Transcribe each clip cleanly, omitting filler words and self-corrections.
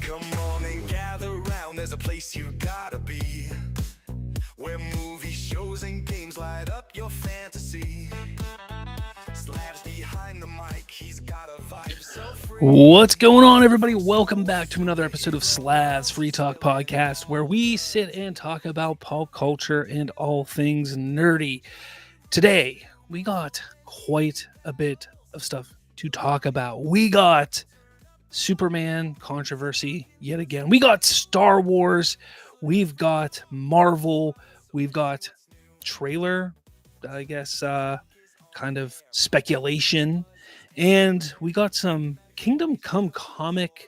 Come on and gather round, there's a place you gotta be, where movies, shows, and games light up your fantasy. Slav's behind the mic, he's got a vibe so free. What's going on, everybody? Welcome back to another episode of Slav's Free Talk Podcast, where we sit and talk about pop culture and all things nerdy. Today, we got quite a bit of stuff to talk about. We got Superman controversy yet again. We got Star Wars. We've got Marvel. We've got trailer, I guess, kind of speculation. And we got some Kingdom Come comic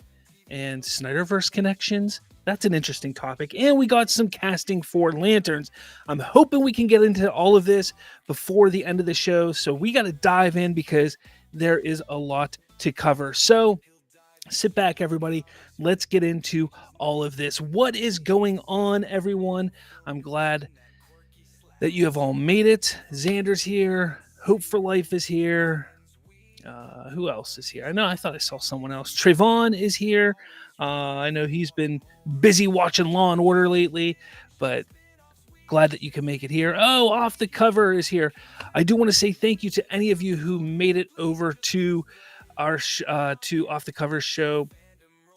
and Snyderverse connections. That's an interesting topic. And we got some casting for Lanterns. I'm hoping we can get into all of this before the end of the show. So we got to dive in because there is a lot to cover. So sit back, everybody. Let's get into all of this. What is going on, everyone? I'm glad that you have all made it. Xander's here. Hope for Life is here. Who else is here? I thought I saw someone else. Trayvon is here. I know he's been busy watching Law and Order lately, but glad that you can make it here. Oh, Off the Cover is here. I do want to say thank you to any of you who made it over to our to Off the Cover show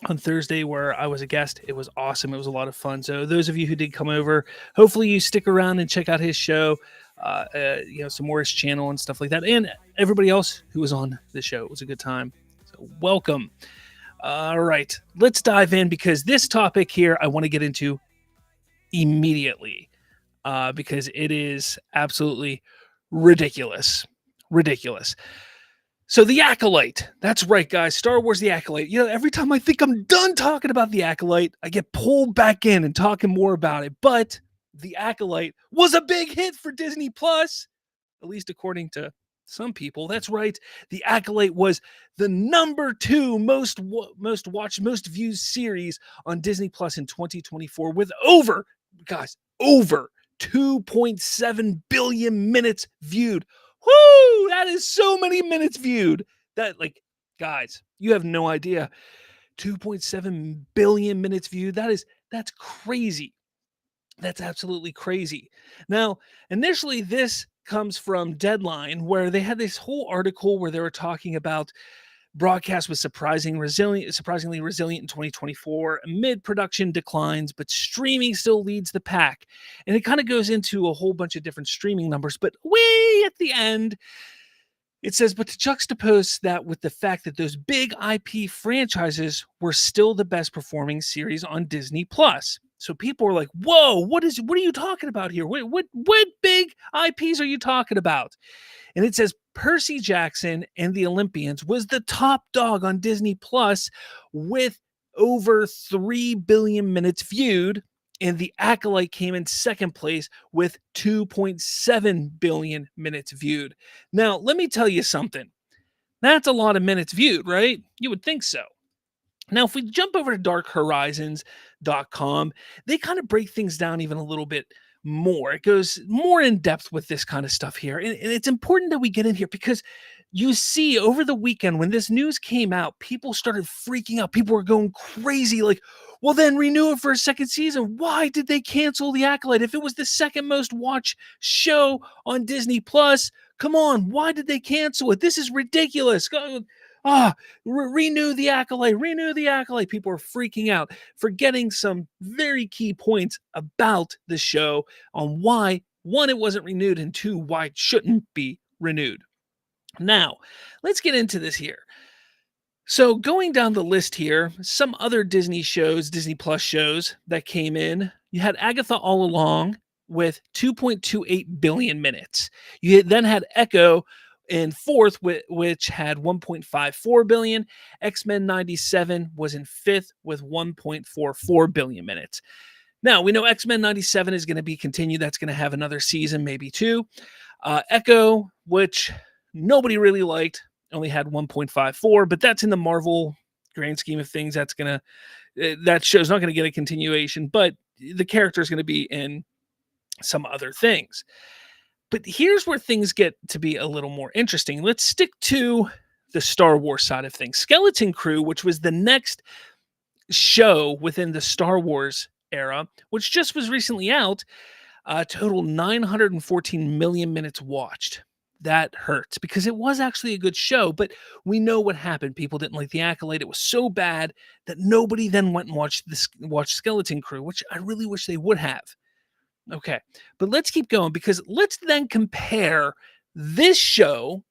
on Thursday, where I was a guest. It was awesome. It was a lot of fun. So those of you who did come over, hopefully you stick around and check out his show. Some more his channel and stuff like that, and everybody else who was on the show. It was a good time. So welcome. All right, let's dive in because this topic here I want to get into immediately because it is absolutely ridiculous. So the Acolyte, that's right, guys. Star Wars The Acolyte. You know, every time I think I'm done talking about The Acolyte, I get pulled back in and talking more about it. But The Acolyte was a big hit for Disney Plus, at least according to some people. That's right. The Acolyte was the number 2 most watched, most viewed series on Disney Plus in 2024 with over 2.7 billion minutes viewed. Whoo! That is so many minutes viewed. Guys, you have no idea. 2.7 billion minutes viewed. That's crazy. That's absolutely crazy. Now, initially, this comes from Deadline, where they had this whole article where they were talking about broadcast was surprisingly resilient in 2024 amid production declines, but streaming still leads the pack. And it kind of goes into a whole bunch of different streaming numbers, but way at the end, it says, but to juxtapose that with the fact that those big IP franchises were still the best performing series on Disney Plus. So people are like, whoa, what are you talking about here? What big IPs are you talking about? And it says Percy Jackson and the Olympians was the top dog on Disney Plus with over 3 billion minutes viewed. And the Acolyte came in second place with 2.7 billion minutes viewed. Now, let me tell you something. That's a lot of minutes viewed, right? You would think so. Now, if we jump over to darkhorizons.com, they kind of break things down even a little bit more. It goes more in depth with this kind of stuff here. And it's important that we get in here because you see over the weekend when this news came out, people started freaking out. People were going crazy like, well, then renew it for a second season. Why did they cancel The Acolyte? If it was the second most watched show on Disney Plus, come on, why did they cancel it? This is ridiculous. Renew The Acolyte, renew The Acolyte. People are freaking out, forgetting some very key points about the show on why, 1, it wasn't renewed, and 2, why it shouldn't be renewed. Now, let's get into this here. So going down the list here, some other Disney Plus shows that came in, you had Agatha All Along with 2.28 billion minutes. You then had Echo in fourth, which had 1.54 billion. X-Men 97 was in fifth with 1.44 billion minutes. Now, we know X-Men 97 is going to be continued. That's going to have another season, maybe 2. Echo, which nobody really liked, only had 1.54, but that's in the Marvel grand scheme of things. That show's not going to get a continuation, but the character is going to be in some other things. But here's where things get to be a little more interesting. Let's stick to the Star Wars side of things. Skeleton Crew, which was the next show within the Star Wars era, which just was recently out, total 914 million minutes watched. That hurts because it was actually a good show, but we know what happened. People didn't like the Acolyte. It was so bad that nobody then went and watched Skeleton Crew, which I really wish they would have. Okay, but let's keep going because let's then compare this show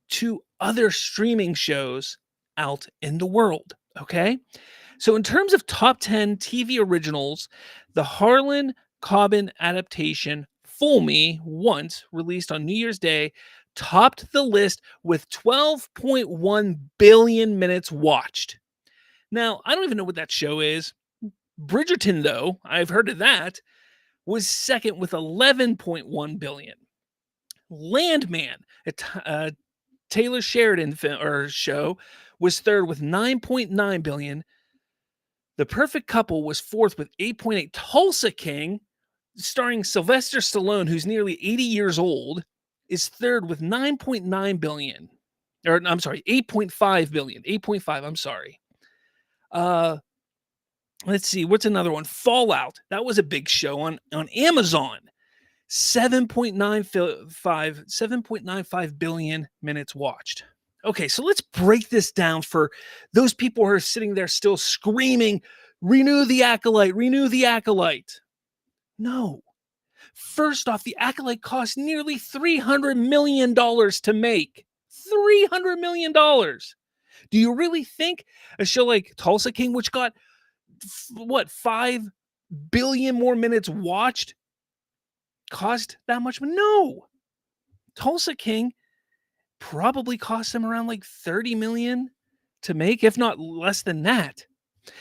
to other streaming shows out in the world. Okay, so in terms of top 10 TV originals, the Harlan Coben adaptation Fool Me Once, released on New Year's Day, topped the list with 12.1 billion minutes watched. Now, I don't even know what that show is. Bridgerton, though, I've heard of that, was second with 11.1 billion. Landman, a Taylor Sheridan show, was third with 9.9 billion. The Perfect Couple was fourth with 8.8. Tulsa King, starring Sylvester Stallone, who's nearly 80 years old, is third with 9.9 billion. Or I'm sorry, 8.5 billion. 8.5, I'm sorry. Let's see, what's another one? Fallout. That was a big show on Amazon. 7.95 billion minutes watched. Okay, so let's break this down for those people who are sitting there still screaming, renew the Acolyte, renew the Acolyte. No. First off, the Acolyte cost nearly $300 million to make. $300 million. Do you really think a show like Tulsa King, which got, 5 billion more minutes watched, cost that much? No. Tulsa King probably cost them around like 30 million to make, if not less than that.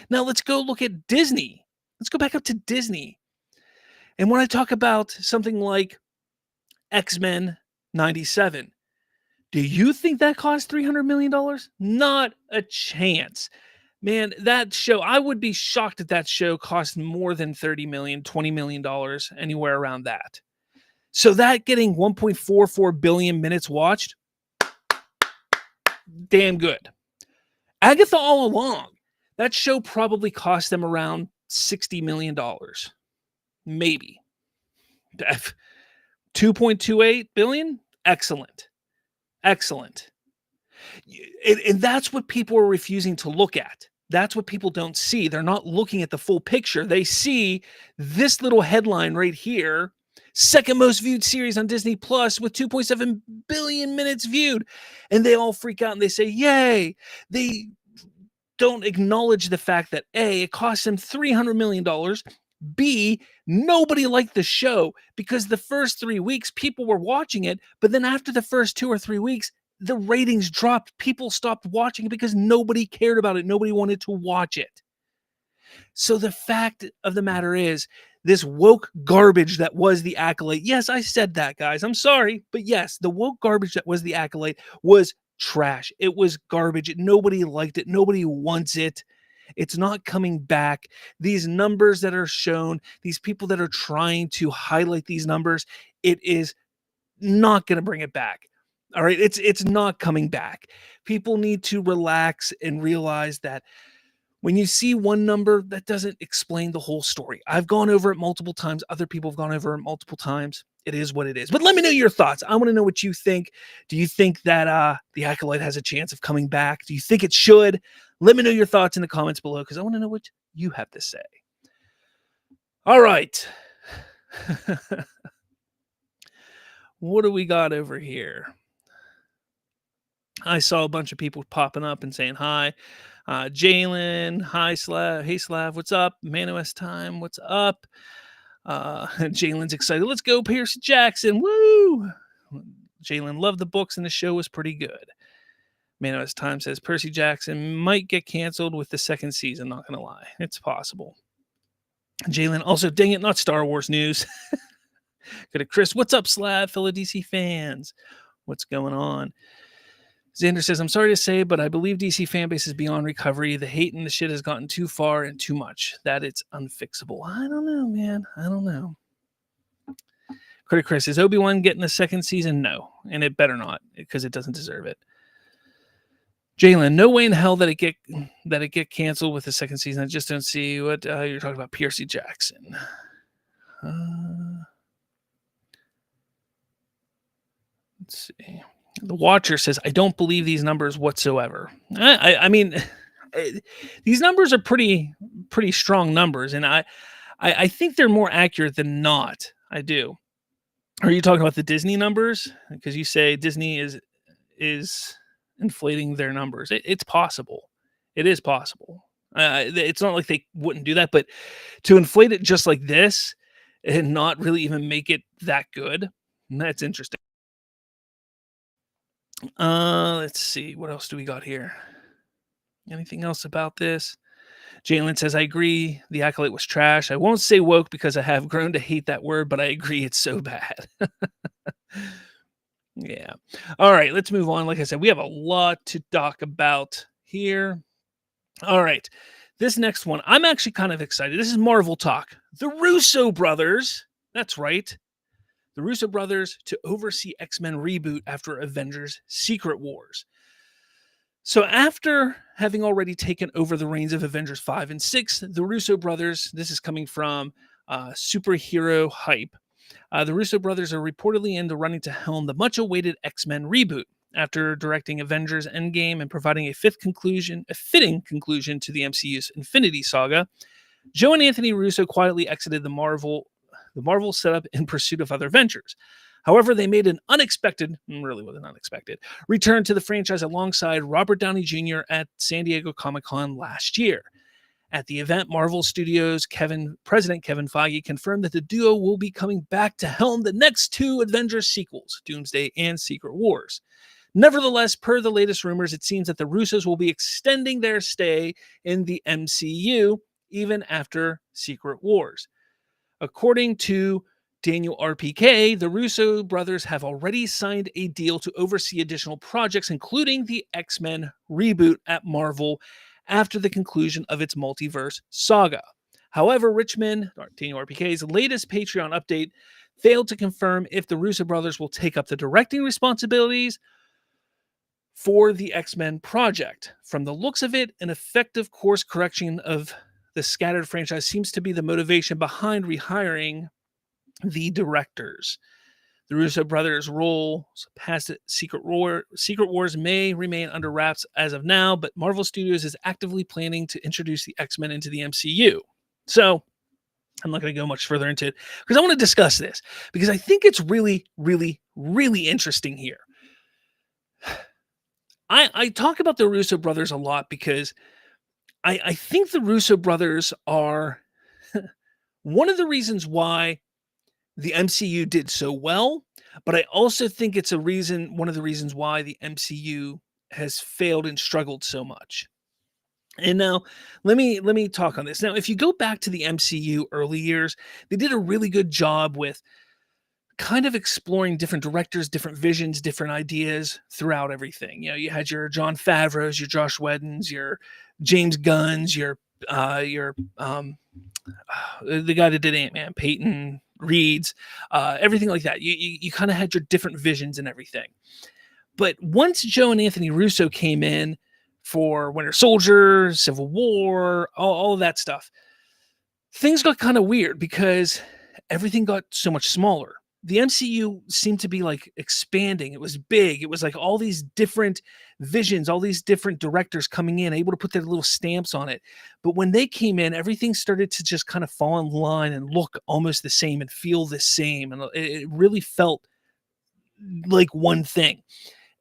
Now let's go look at Disney. Let's go back up to Disney. And when I talk about something like X-Men 97, do you think that cost $300 million? Not a chance. Man, that show, I would be shocked if that show cost more than $30 million, $20 million, anywhere around that. So that getting 1.44 billion minutes watched, damn good. Agatha All Along, that show probably cost them around $60 million. Maybe. 2.28 billion? Excellent. Excellent. And that's what people are refusing to look at. That's what people don't see. They're not looking at the full picture. They see this little headline right here: second most viewed series on Disney Plus with 2.7 billion minutes viewed. And they all freak out and they say, yay. They don't acknowledge the fact that A, it cost them $300 million. B, nobody liked the show because the first 3 weeks people were watching it. But then after the first 2 or 3 weeks, the ratings dropped. People stopped watching it because nobody cared about it. Nobody wanted to watch it. So the fact of the matter is, this woke garbage that was the Acolyte. Yes, I said that, guys. I'm sorry. But yes, the woke garbage that was the Acolyte was trash. It was garbage. Nobody liked it. Nobody wants it. It's not coming back. These numbers that are shown, these people that are trying to highlight these numbers, it is not going to bring it back. All right. It's not coming back. People need to relax and realize that when you see one number, that doesn't explain the whole story. I've gone over it multiple times. Other people have gone over it multiple times. It is what it is. But let me know your thoughts. I want to know what you think. Do you think that the Acolyte has a chance of coming back? Do you think it should? Let me know your thoughts in the comments below because I want to know what you have to say. All right. What do we got over here? I saw a bunch of people popping up and saying hi. Jalen, hi Slav, hey Slav, what's up? Manos Time, what's up? Jalen's excited. Let's go, Percy Jackson. Woo! Jalen loved the books and the show was pretty good. Manos Time says Percy Jackson might get canceled with the second season. Not gonna lie, it's possible. Jalen also, dang it, not Star Wars news. Go to Chris. What's up, Slav? Fellow DC fans, what's going on? Xander says, I'm sorry to say, but I believe DC fan base is beyond recovery. The hate and the shit has gotten too far and too much. That it's unfixable. I don't know, man. I don't know. Critic Chris, is Obi-Wan getting a second season? No. And it better not, because it doesn't deserve it. Jalen, no way in hell that it get canceled with the second season. I just don't see what you're talking about. Percy Jackson. Let's see. The Watcher says, I don't believe these numbers whatsoever. I mean, these numbers are pretty strong numbers, and I think they're more accurate than not. I do. Are you talking about the Disney numbers? Because you say Disney is inflating their numbers. It's possible. It is possible. It's not like they wouldn't do that, but to inflate it just like this and not really even make it that good, that's interesting. Let's see. What else do we got here? Anything else about this? Jalen says, I agree. The Acolyte was trash. I won't say woke because I have grown to hate that word, but I agree it's so bad. Yeah. All right, let's move on. Like I said, we have a lot to talk about here. All right. This next one, I'm actually kind of excited. This is Marvel talk. The Russo brothers, that's right. The Russo brothers to oversee X-Men reboot after Avengers Secret Wars. So after having already taken over the reins of Avengers 5 and 6, the Russo brothers, this is coming from Superhero Hype, the Russo brothers are reportedly in the running to helm the much-awaited X-Men reboot after directing Avengers Endgame and providing a fitting conclusion to the MCU's Infinity Saga. Joe and Anthony Russo quietly exited the Marvel setup in pursuit of other ventures. However, they made an unexpected, really wasn't unexpected, return to the franchise alongside Robert Downey Jr. at San Diego Comic-Con last year. At the event, Marvel Studios President Kevin Feige confirmed that the duo will be coming back to helm the next two Avengers sequels, Doomsday and Secret Wars. Nevertheless, per the latest rumors, it seems that the Russos will be extending their stay in the MCU even after Secret Wars. According to Daniel RPK, the Russo brothers have already signed a deal to oversee additional projects, including the X-Men reboot at Marvel after the conclusion of its multiverse saga. However, Richmond, Daniel RPK's latest Patreon update, failed to confirm if the Russo brothers will take up the directing responsibilities for the X-Men project. From the looks of it, an effective course correction of the scattered franchise seems to be the motivation behind rehiring the directors. The Russo brothers' roles past Secret Wars may remain under wraps as of now, but Marvel Studios is actively planning to introduce the X-Men into the MCU. So, I'm not going to go much further into it because I want to discuss this because I think it's really, really, really interesting here. I talk about the Russo brothers a lot because I think the Russo brothers are one of the reasons why the MCU did so well, but I also think it's one of the reasons why the MCU has failed and struggled so much. And now let me talk on this. Now, if you go back to the MCU early years, they did a really good job with kind of exploring different directors, different visions, different ideas throughout everything. You know, you had your Jon Favreau's, your Josh Whedon's, your James Gunn's, your the guy that did Ant-Man, Peyton Reed's, everything like that. You kind of had your different visions and everything. But once Joe and Anthony Russo came in for Winter Soldier, Civil War, all of that stuff, things got kind of weird because everything got so much smaller. The MCU seemed to be like expanding. It was big. It was like all these different visions, all these different directors coming in, able to put their little stamps on it. But when they came in, everything started to just kind of fall in line and look almost the same and feel the same. And it really felt like one thing.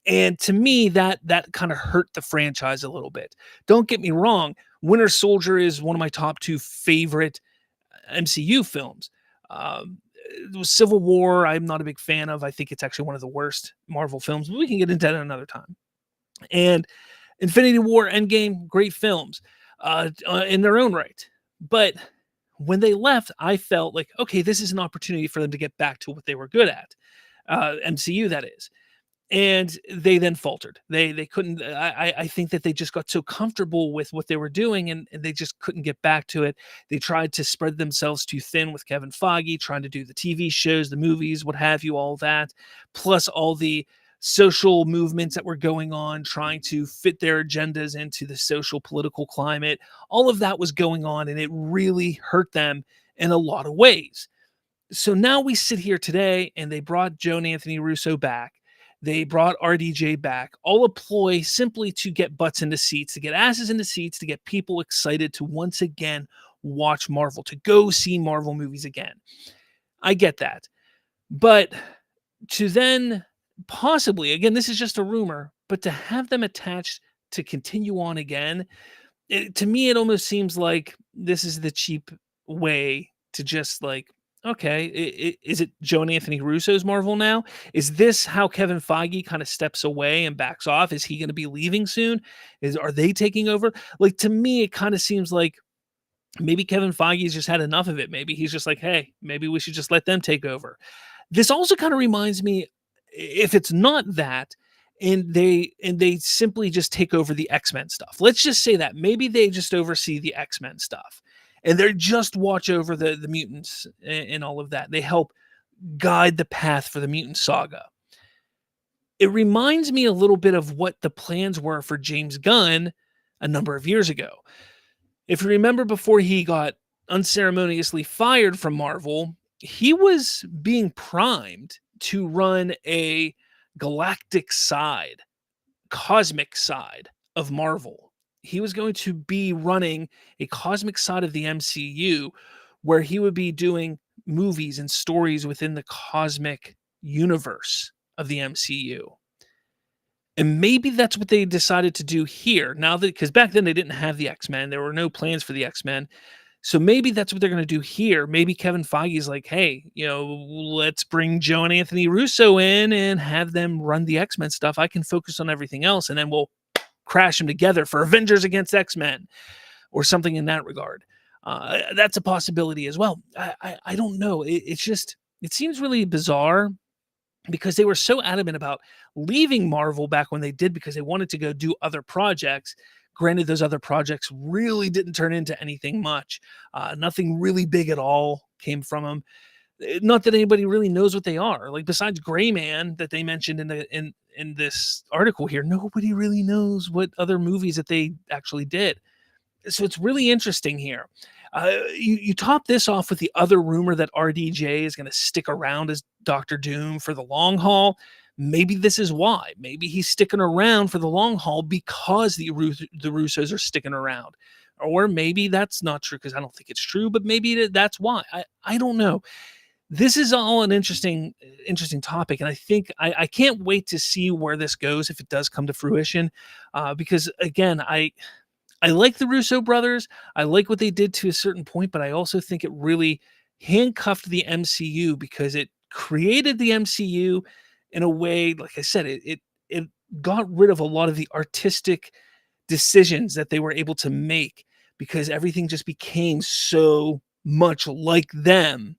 And to me, that kind of hurt the franchise a little bit. Don't get me wrong. Winter Soldier is one of my top 2 favorite MCU films. Civil War, I'm not a big fan of. I think it's actually one of the worst Marvel films, but we can get into that another time. And Infinity War, Endgame, great films in their own right. But when they left, I felt like, okay, this is an opportunity for them to get back to what they were good at. MCU, that is. And they then faltered. They couldn't. I think that they just got so comfortable with what they were doing, and they just couldn't get back to it. They tried to spread themselves too thin with Kevin Feige, trying to do the TV shows, the movies, what have you, all that, plus all the social movements that were going on, trying to fit their agendas into the social political climate. All of that was going on, and it really hurt them in a lot of ways. So now we sit here today, and they brought Joe and Anthony Russo back. They brought RDJ back, all a ploy simply to get butts into seats, to get asses into seats, to get people excited to once again watch Marvel, to go see Marvel movies again. I get that. But to then possibly, again, this is just a rumor, but to have them attached to continue on again, to me, it almost seems like this is the cheap way to just like, okay, is it Joe and Anthony Russo's Marvel now? Is this how Kevin Feige kind of steps away and backs off? Is he going to be leaving soon? Are they taking over? Like, to me, it kind of seems like maybe Kevin Feige's just had enough of it. Maybe he's just like, hey, maybe we should just let them take over. This also kind of reminds me, if it's not that, and they simply just take over the X-Men stuff. Let's just say that maybe they just oversee the X-Men stuff, and they just watch over the mutants and all of that. They help guide the path for the mutant saga. It reminds me a little bit of what the plans were for James Gunn a number of years ago. If you remember, before he got unceremoniously fired from Marvel, he was being primed to run a galactic side, cosmic side of Marvel. He was going to be running a cosmic side of the MCU where he would be doing movies and stories within the cosmic universe of the MCU. And maybe that's what they decided to do here. Now that, because back then they didn't have the X-Men, there were no plans for the X-Men. So maybe that's what they're going to do here. Maybe Kevin Feige's like, hey, let's bring Joe and Anthony Russo in and have them run the X-Men stuff. I can focus on everything else, and then we'll crash them together for Avengers against X-Men or something in that regard. That's a possibility as well. I don't know. It seems really bizarre because they were so adamant about leaving Marvel back when they did because they wanted to go do other projects. Granted, those other projects really didn't turn into anything much. Nothing really big at all came from them. Not that anybody really knows what they are. Like, besides Gray Man that they mentioned in this article here, nobody really knows what other movies that they actually did. So it's really interesting here. You top this off with the other rumor that RDJ is going to stick around as Doctor Doom for the long haul. Maybe this is why. Maybe he's sticking around for the long haul because the Russos are sticking around. Or maybe that's not true, because I don't think it's true, but maybe that's why. I don't know. This is all an interesting topic, and I think I can't wait to see where this goes if it does come to fruition, because, again, I like the Russo brothers. I like what they did to a certain point, but I also think it really handcuffed the MCU because it created the MCU in a way, like I said, it got rid of a lot of the artistic decisions that they were able to make because everything just became so much like them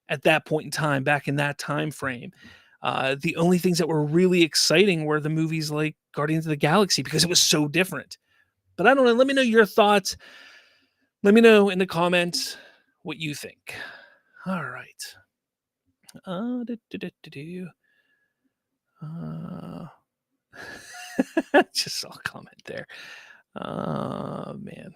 at that point in time, back in that time frame. The only things that were really exciting were the movies like Guardians of the Galaxy because it was so different. But I don't know. Let me know your thoughts. Let me know in the comments what you think. All right. Just saw a comment there. Man.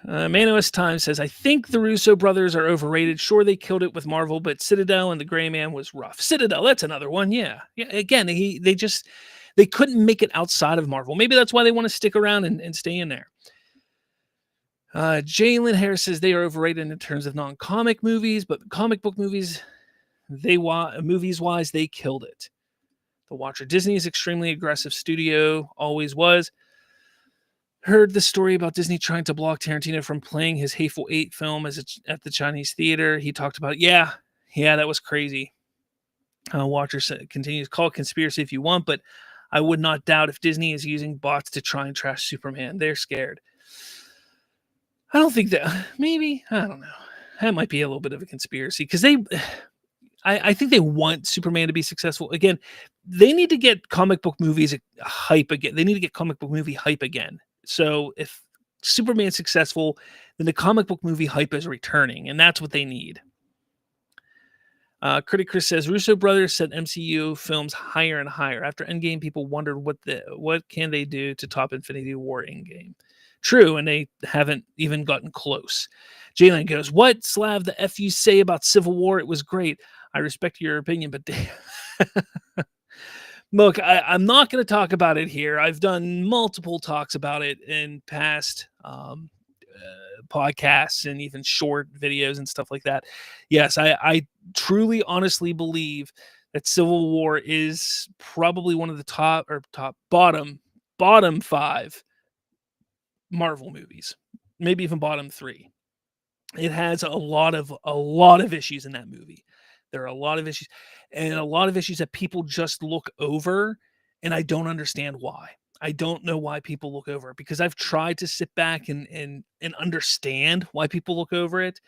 Manos Time says, I think the Russo brothers are overrated. Sure, they killed it with Marvel, but Citadel and the Gray Man was rough. Citadel, that's another one. Yeah. Again, they couldn't make it outside of Marvel. Maybe that's why they want to stick around and stay in there. Jalen Harris says they are overrated in terms of non-comic movies, but comic book movies, movies-wise, they killed it. The Watcher, Disney is extremely aggressive studio, always was. Heard the story about Disney trying to block Tarantino from playing his Hateful Eight film at the Chinese theater. He talked about it. Yeah, that was crazy. Watcher continues, call it conspiracy if you want, but I would not doubt if Disney is using bots to try and trash Superman. They're scared. I don't think that. Maybe. I don't know. That might be a little bit of a conspiracy because I think they want Superman to be successful. Again, they need to get comic book movies hype again. They need to get comic book movie hype again. So if Superman's successful, then the comic book movie hype is returning, and that's what they need. Critic Chris says Russo brothers set MCU films higher and higher. After Endgame, people wondered what can they do to top Infinity War Endgame. True, and they haven't even gotten close. Jalen goes, "What, Slav? The F you say about Civil War? It was great. I respect your opinion, but look, I'm not going to talk about it here. I've done multiple talks about it in past podcasts and even short videos and stuff like that. Yes, I truly, honestly believe that Civil War is probably one of the bottom 5 Marvel movies, maybe even bottom 3. It has a lot of issues in that movie. There are a lot of issues, and a lot of issues that people just look over, and I don't understand why. I don't know why people look over it, because I've tried to sit back and understand why people look over it,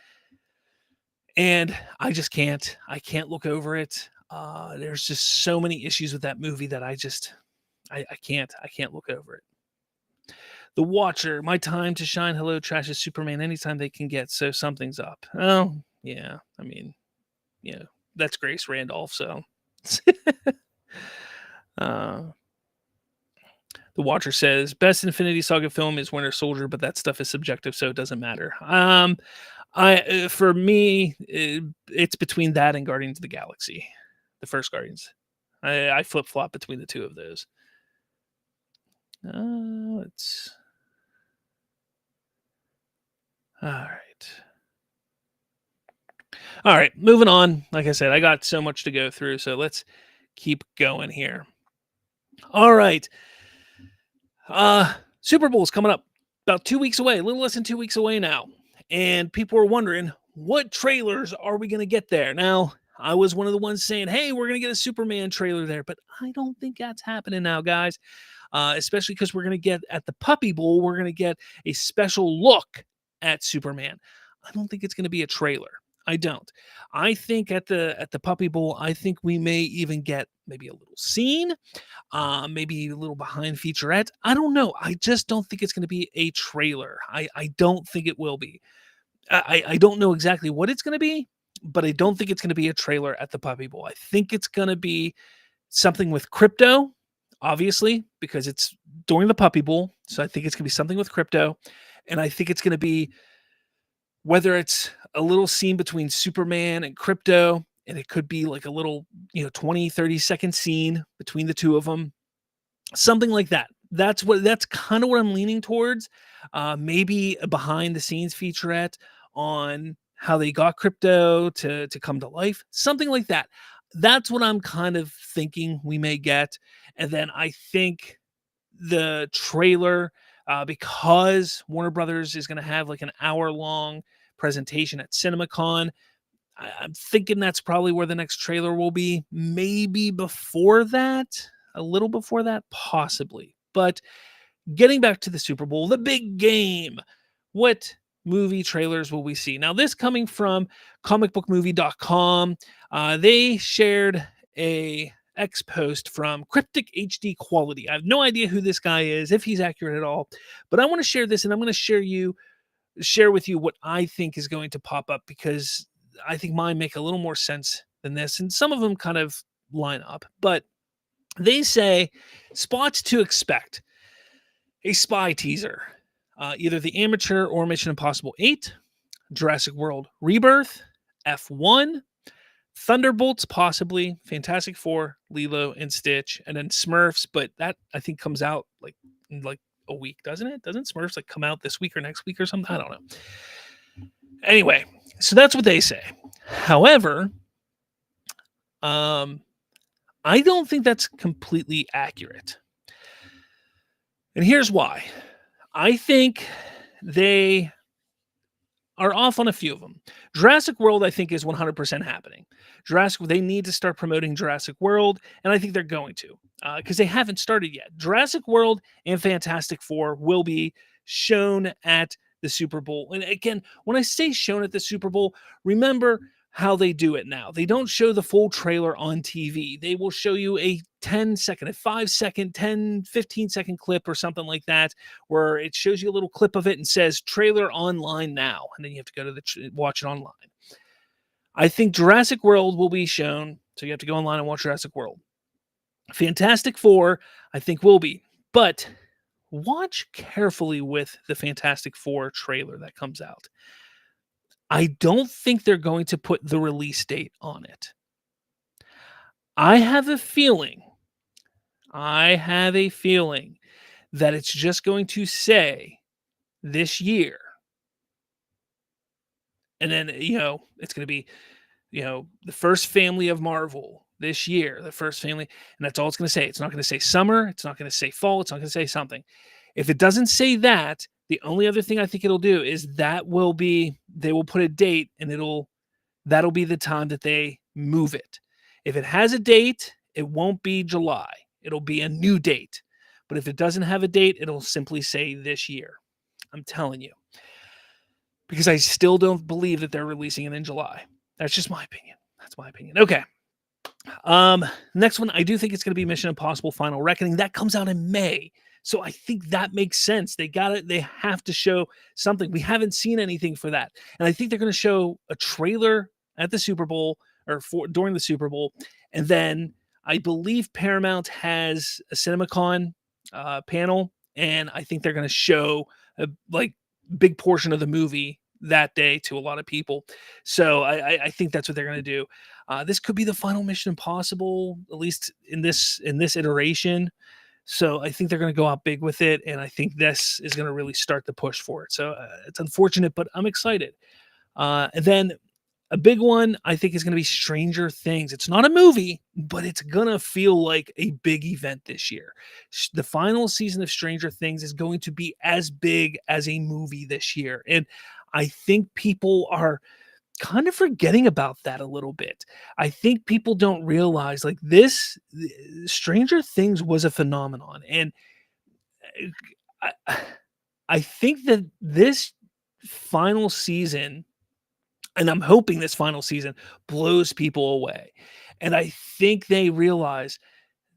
and I just can't. I can't look over it. There's just so many issues with that movie that I can't. I can't look over it. The Watcher, my time to shine. Hello, trashes Superman anytime they can get, so something's up. Oh, yeah. I mean, yeah, that's Grace Randolph, so. uh, the Watcher says, best Infinity Saga film is Winter Soldier, but that stuff is subjective, so it doesn't matter. For me, it's between that and Guardians of the Galaxy, the first Guardians. I flip-flop between the two of those. Let's... All right, moving on. Like I said, I got so much to go through, so let's keep going here. All right. Super Bowl's coming up about 2 weeks away, a little less than 2 weeks away now. And people are wondering, what trailers are we going to get there? Now, I was one of the ones saying, hey, we're going to get a Superman trailer there, but I don't think that's happening now, guys. Especially because we're going to get at the Puppy Bowl, we're going to get a special look at Superman. I don't think it's going to be a trailer. I don't. I think at the Puppy Bowl, I think we may even get maybe a little scene, maybe a little behind featurette. I don't know. I just don't think it's going to be a trailer. I don't think it will be. I don't know exactly what it's going to be, but I don't think it's going to be a trailer at the Puppy Bowl. I think it's going to be something with crypto, obviously, because it's during the Puppy Bowl. So I think it's going to be something with crypto. And I think it's going to be, whether it's a little scene between Superman and crypto, and it could be like a little, 20, 30-second scene between the two of them, something like that. That's kind of what I'm leaning towards. Maybe a behind the scenes featurette on how they got crypto to come to life, something like that. That's what I'm kind of thinking we may get. And then I think the trailer, because Warner Brothers is going to have like an hour-long presentation at CinemaCon, I'm thinking that's probably where the next trailer will be. Maybe before that, a little before that, possibly. But getting back to the Super Bowl, the big game, what movie trailers will we see? Now, this coming from comicbookmovie.com, they shared a X post from Cryptic HD Quality. I have no idea who this guy is, if he's accurate at all, but I want to share this, and I'm going to share with you what I think is going to pop up, because I think mine make a little more sense than this, and some of them kind of line up. But they say spots to expect: a spy teaser, either The Amateur or Mission Impossible 8, Jurassic World Rebirth, F1, Thunderbolts, possibly, Fantastic Four, Lilo and Stitch, and then Smurfs. But that, I think, comes out in a week, doesn't it? Doesn't Smurfs come out this week or next week or something? I don't know. Anyway, so that's what they say. However, I don't think that's completely accurate. And here's why. I think they are off on a few of them. Jurassic World, I think, is 100% happening. They need to start promoting Jurassic World, and I think they're going to, because they haven't started yet. Jurassic World and Fantastic Four will be shown at the Super Bowl. And again, when I say shown at the Super Bowl, remember how they do it now. They don't show the full trailer on TV. They will show you a 10-second, a 5-second, 10, 15-second clip or something like that, where it shows you a little clip of it and says trailer online now. And then you have to go to watch it online. I think Jurassic World will be shown, so you have to go online and watch Jurassic World. Fantastic Four, I think, will be. But watch carefully with the Fantastic Four trailer that comes out. I don't think they're going to put the release date on it. I have a feeling that it's just going to say this year. And then, it's going to be, the first family of Marvel this year, the first family. And that's all it's going to say. It's not going to say summer. It's not going to say fall. It's not going to say something. If it doesn't say that, the only other thing I think it'll do is they will put a date and that'll be the time that they move it. If it has a date, it won't be July. It'll be a new date. But if it doesn't have a date, it'll simply say this year. I'm telling you. Because I still don't believe that they're releasing it in July. That's just my opinion. That's my opinion. Okay. Next one, I do think it's going to be Mission Impossible Final Reckoning. That comes out in May. So I think that makes sense. They have to show something. We haven't seen anything for that. And I think they're going to show a trailer at the Super Bowl during the Super Bowl. And then I believe Paramount has a CinemaCon panel. And I think they're going to show a big portion of the movie that day to a lot of people. So I think that's what they're going to do. This could be the final Mission Impossible, at least in this iteration. So I think they're going to go out big with it, and I think this is going to really start the push for it. So it's unfortunate, but I'm excited. And then a big one I think is going to be Stranger Things. It's not a movie, but it's going to feel like a big event this year. The final season of Stranger Things is going to be as big as a movie this year. And I think people are kind of forgetting about that a little bit. I think people don't realize this Stranger Things was a phenomenon. And I think that this final season, and I'm hoping this final season blows people away. And I think they realize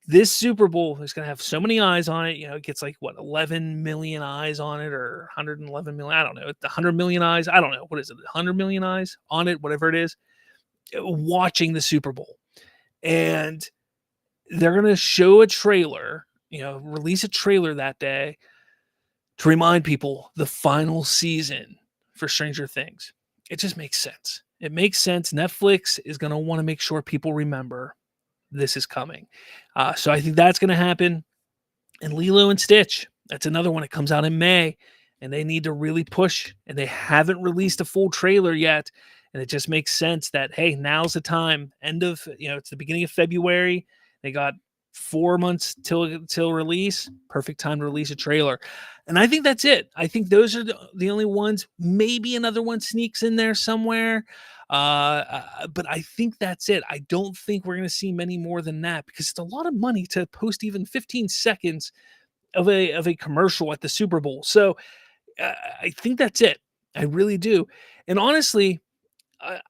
this Super Bowl is going to have so many eyes on it. It gets 11 million eyes on it, or 111 million. I don't know. 100 million eyes. I don't know. What is it? 100 million eyes on it, whatever it is, watching the Super Bowl. And they're going to show a trailer, release a trailer that day to remind people the final season for Stranger Things. It just makes sense. It makes sense. Netflix is going to want to make sure people remember this is coming. So I think that's going to happen. And Lilo and Stitch, that's another one that comes out in May, and they need to really push, and they haven't released a full trailer yet. And it just makes sense that, hey, now's the time. It's the beginning of February. They got 4 months till release. Perfect time to release a trailer. And I think that's it. I think those are the only ones. Maybe another one sneaks in there somewhere. But I think that's it. I don't think we're going to see many more than that, because it's a lot of money to post even 15 seconds of a commercial at the Super Bowl. So I think that's it. I really do. And honestly,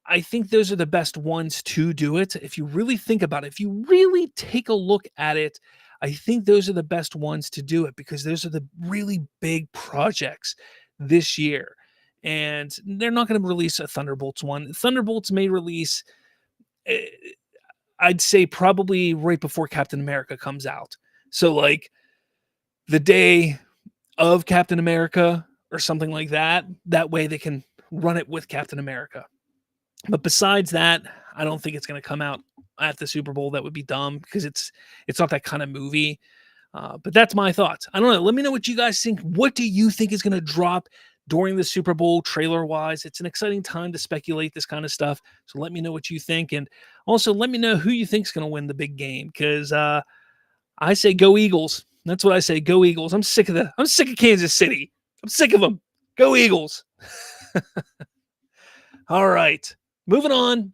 I think those are the best ones to do it. If you really think about it, if you really take a look at it, I think those are the best ones to do it, because those are the really big projects this year. And they're not going to release a Thunderbolts one. Thunderbolts may release, I'd say, probably right before Captain America comes out. So the day of Captain America or something like that. That way they can run it with Captain America. But besides that, I don't think it's going to come out at the Super Bowl. That would be dumb, because it's not that kind of movie. But that's my thoughts. I don't know. Let me know what you guys think. What do you think is going to drop during the Super Bowl trailer-wise? It's an exciting time to speculate this kind of stuff. So let me know what you think. And also let me know who you think is going to win the big game, because I say go Eagles. That's what I say. Go Eagles. I'm sick of Kansas City. I'm sick of them. Go Eagles. All right. Moving on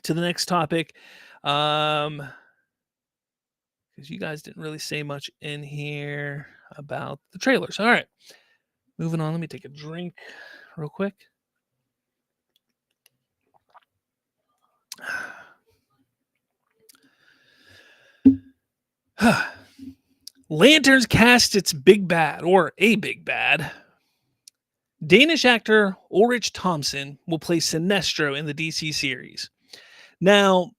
to the next topic. Because you guys didn't really say much in here about the trailers. All right. Moving on. Let me take a drink real quick. Lanterns cast its big bad, or a big bad, Danish actor Ulrich Thomsen will play Sinestro in the DC series. Now,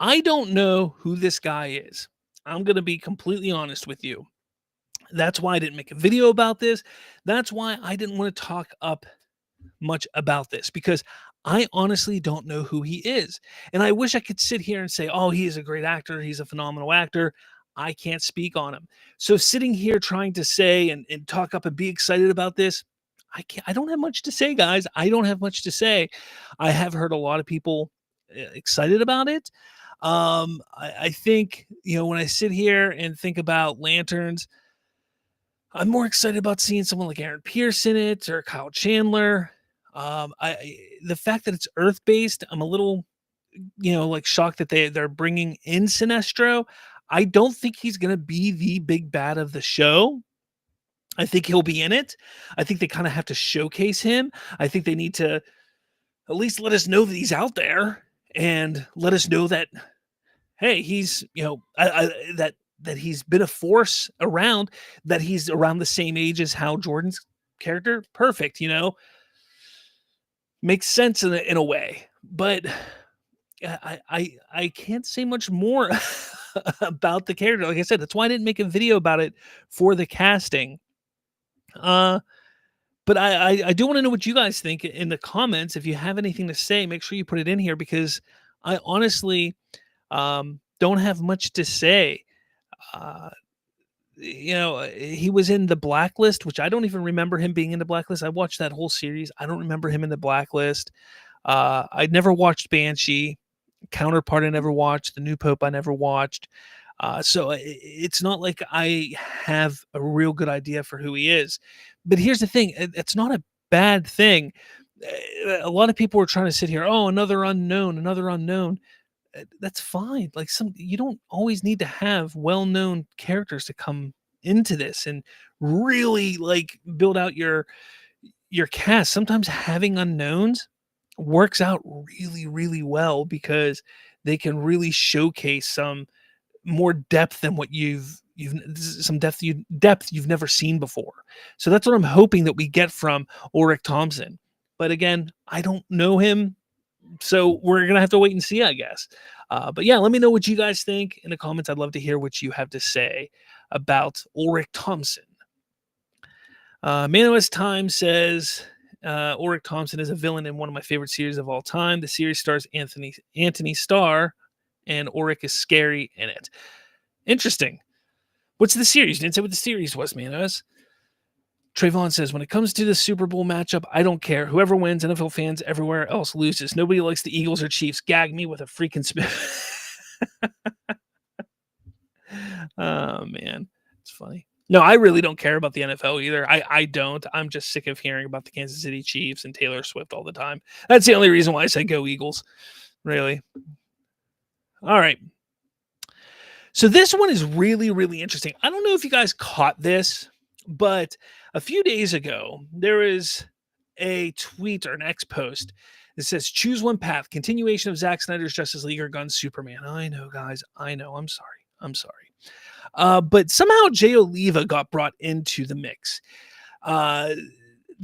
I don't know who this guy is. I'm going to be completely honest with you. That's why I didn't make a video about this. That's why I didn't want to talk up much about this, because I honestly don't know who he is. And I wish I could sit here and say, oh, he is a great actor. He's a phenomenal actor. I can't speak on him. So sitting here trying to say and talk up and be excited about this, I don't have much to say, guys. I don't have much to say. I have heard a lot of people excited about it. I think, when I sit here and think about Lanterns, I'm more excited about seeing someone like Aaron Pierce in it or Kyle Chandler. The fact that it's Earth based, I'm a little, like shocked that they're bringing in Sinestro. I don't think he's going to be the big bad of the show. I think he'll be in it. I think they kind of have to showcase him. I think they need to at least let us know that he's out there and let us know that, hey, he's, that he's been a force around, that he's around the same age as Hal Jordan's character. Perfect, makes sense in a way. But I can't say much more about the character. Like I said, that's why I didn't make a video about it for the casting. But I do want to know what you guys think in the comments. If you have anything to say, make sure you put it in here, because I honestly don't have much to say. He was in the Blacklist, which I don't even remember him being in the Blacklist. I watched that whole series. I don't remember him in the Blacklist. I'd never watched Banshee. Counterpart I never watched. The New Pope I never watched. So it's not like I have a real good idea for who he is. But here's the thing. It's not a bad thing. A lot of people were trying to sit here, oh, another unknown. That's fine. Like, you don't always need to have well-known characters to come into this and really like build out your cast. Sometimes having unknowns works out really, really well, because they can really showcase some more depth than what you've depth you've never seen before. So that's what I'm hoping that we get from Ulrich Thomsen. But again, I don't know him, so we're gonna have to wait and see, I guess. But yeah, let me know what you guys think in the comments. I'd love to hear what you have to say about Ulrich Thomsen. Manowest Time says Ulrich Thomsen is a villain in one of my favorite series of all time. The series stars Anthony Starr, and Ulrich is scary in it. Interesting. What's the series? Didn't say what the series was, Manowest. Trayvon says, when it comes to the Super Bowl matchup, I don't care. Whoever wins, NFL fans everywhere else loses. Nobody likes the Eagles or Chiefs. Gag me with a freaking spit. Oh, man. It's funny. No, I really don't care about the NFL either. I don't. I'm just sick of hearing about the Kansas City Chiefs and Taylor Swift all the time. That's the only reason why I say go Eagles. Really. All right. So this one is really, really interesting. I don't know if you guys caught this, but a few days ago, there is a tweet or an X post that says, choose one path, continuation of Zack Snyder's Justice League or gun Superman. I know, guys. I know. I'm sorry. But somehow Jay Oliva got brought into the mix.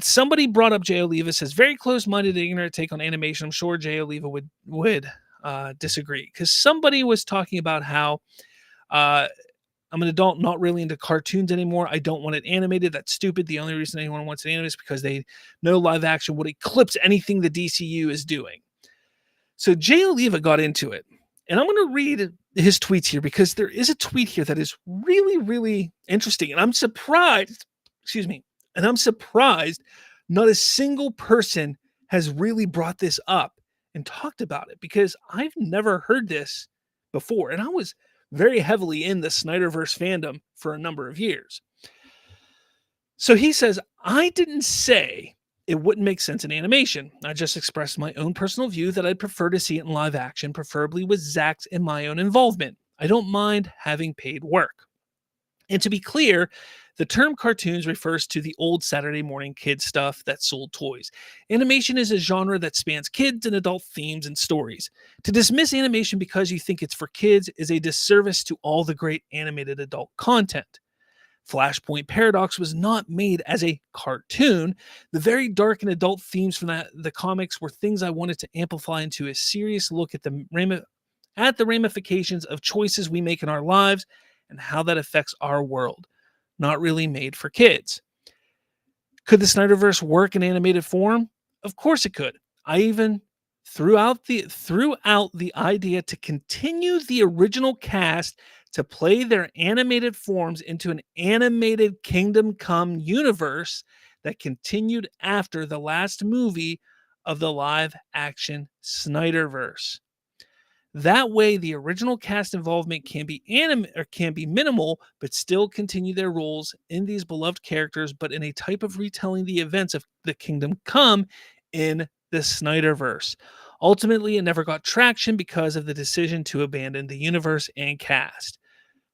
Somebody brought up Jay Oliva, says, very close-minded, ignorant take on animation. I'm sure Jay Oliva would disagree, because somebody was talking about how I'm an adult, not really into cartoons anymore. I don't want it animated. That's stupid. The only reason anyone wants it animated is because they know live action would eclipse anything the DCU is doing. So Jay Oliva got into it. And I'm going to read his tweets here, because there is a tweet here that is really, really interesting. And I'm surprised, not a single person has really brought this up and talked about it, because I've never heard this before. And I was very heavily in the Snyderverse fandom for a number of years. So he says, I didn't say it wouldn't make sense in animation. I just expressed my own personal view that I'd prefer to see it in live action, preferably with Zack's and my own involvement. I don't mind having paid work. And to be clear, the term cartoons refers to the old Saturday morning kid stuff that sold toys. Animation is a genre that spans kids and adult themes and stories. To dismiss animation because you think it's for kids is a disservice to all the great animated adult content. Flashpoint Paradox was not made as a cartoon. The very dark and adult themes from the comics were things I wanted to amplify into a serious look at the ramifications of choices we make in our lives and how that affects our world. Not really made for kids. Could the Snyderverse work in animated form? Of course it could. I even threw out the idea to continue the original cast to play their animated forms into an animated Kingdom Come universe that continued after the last movie of the live action Snyderverse. That way, the original cast involvement can be minimal, but still continue their roles in these beloved characters, but in a type of retelling the events of the Kingdom Come in the Snyderverse. Ultimately, it never got traction because of the decision to abandon the universe and cast.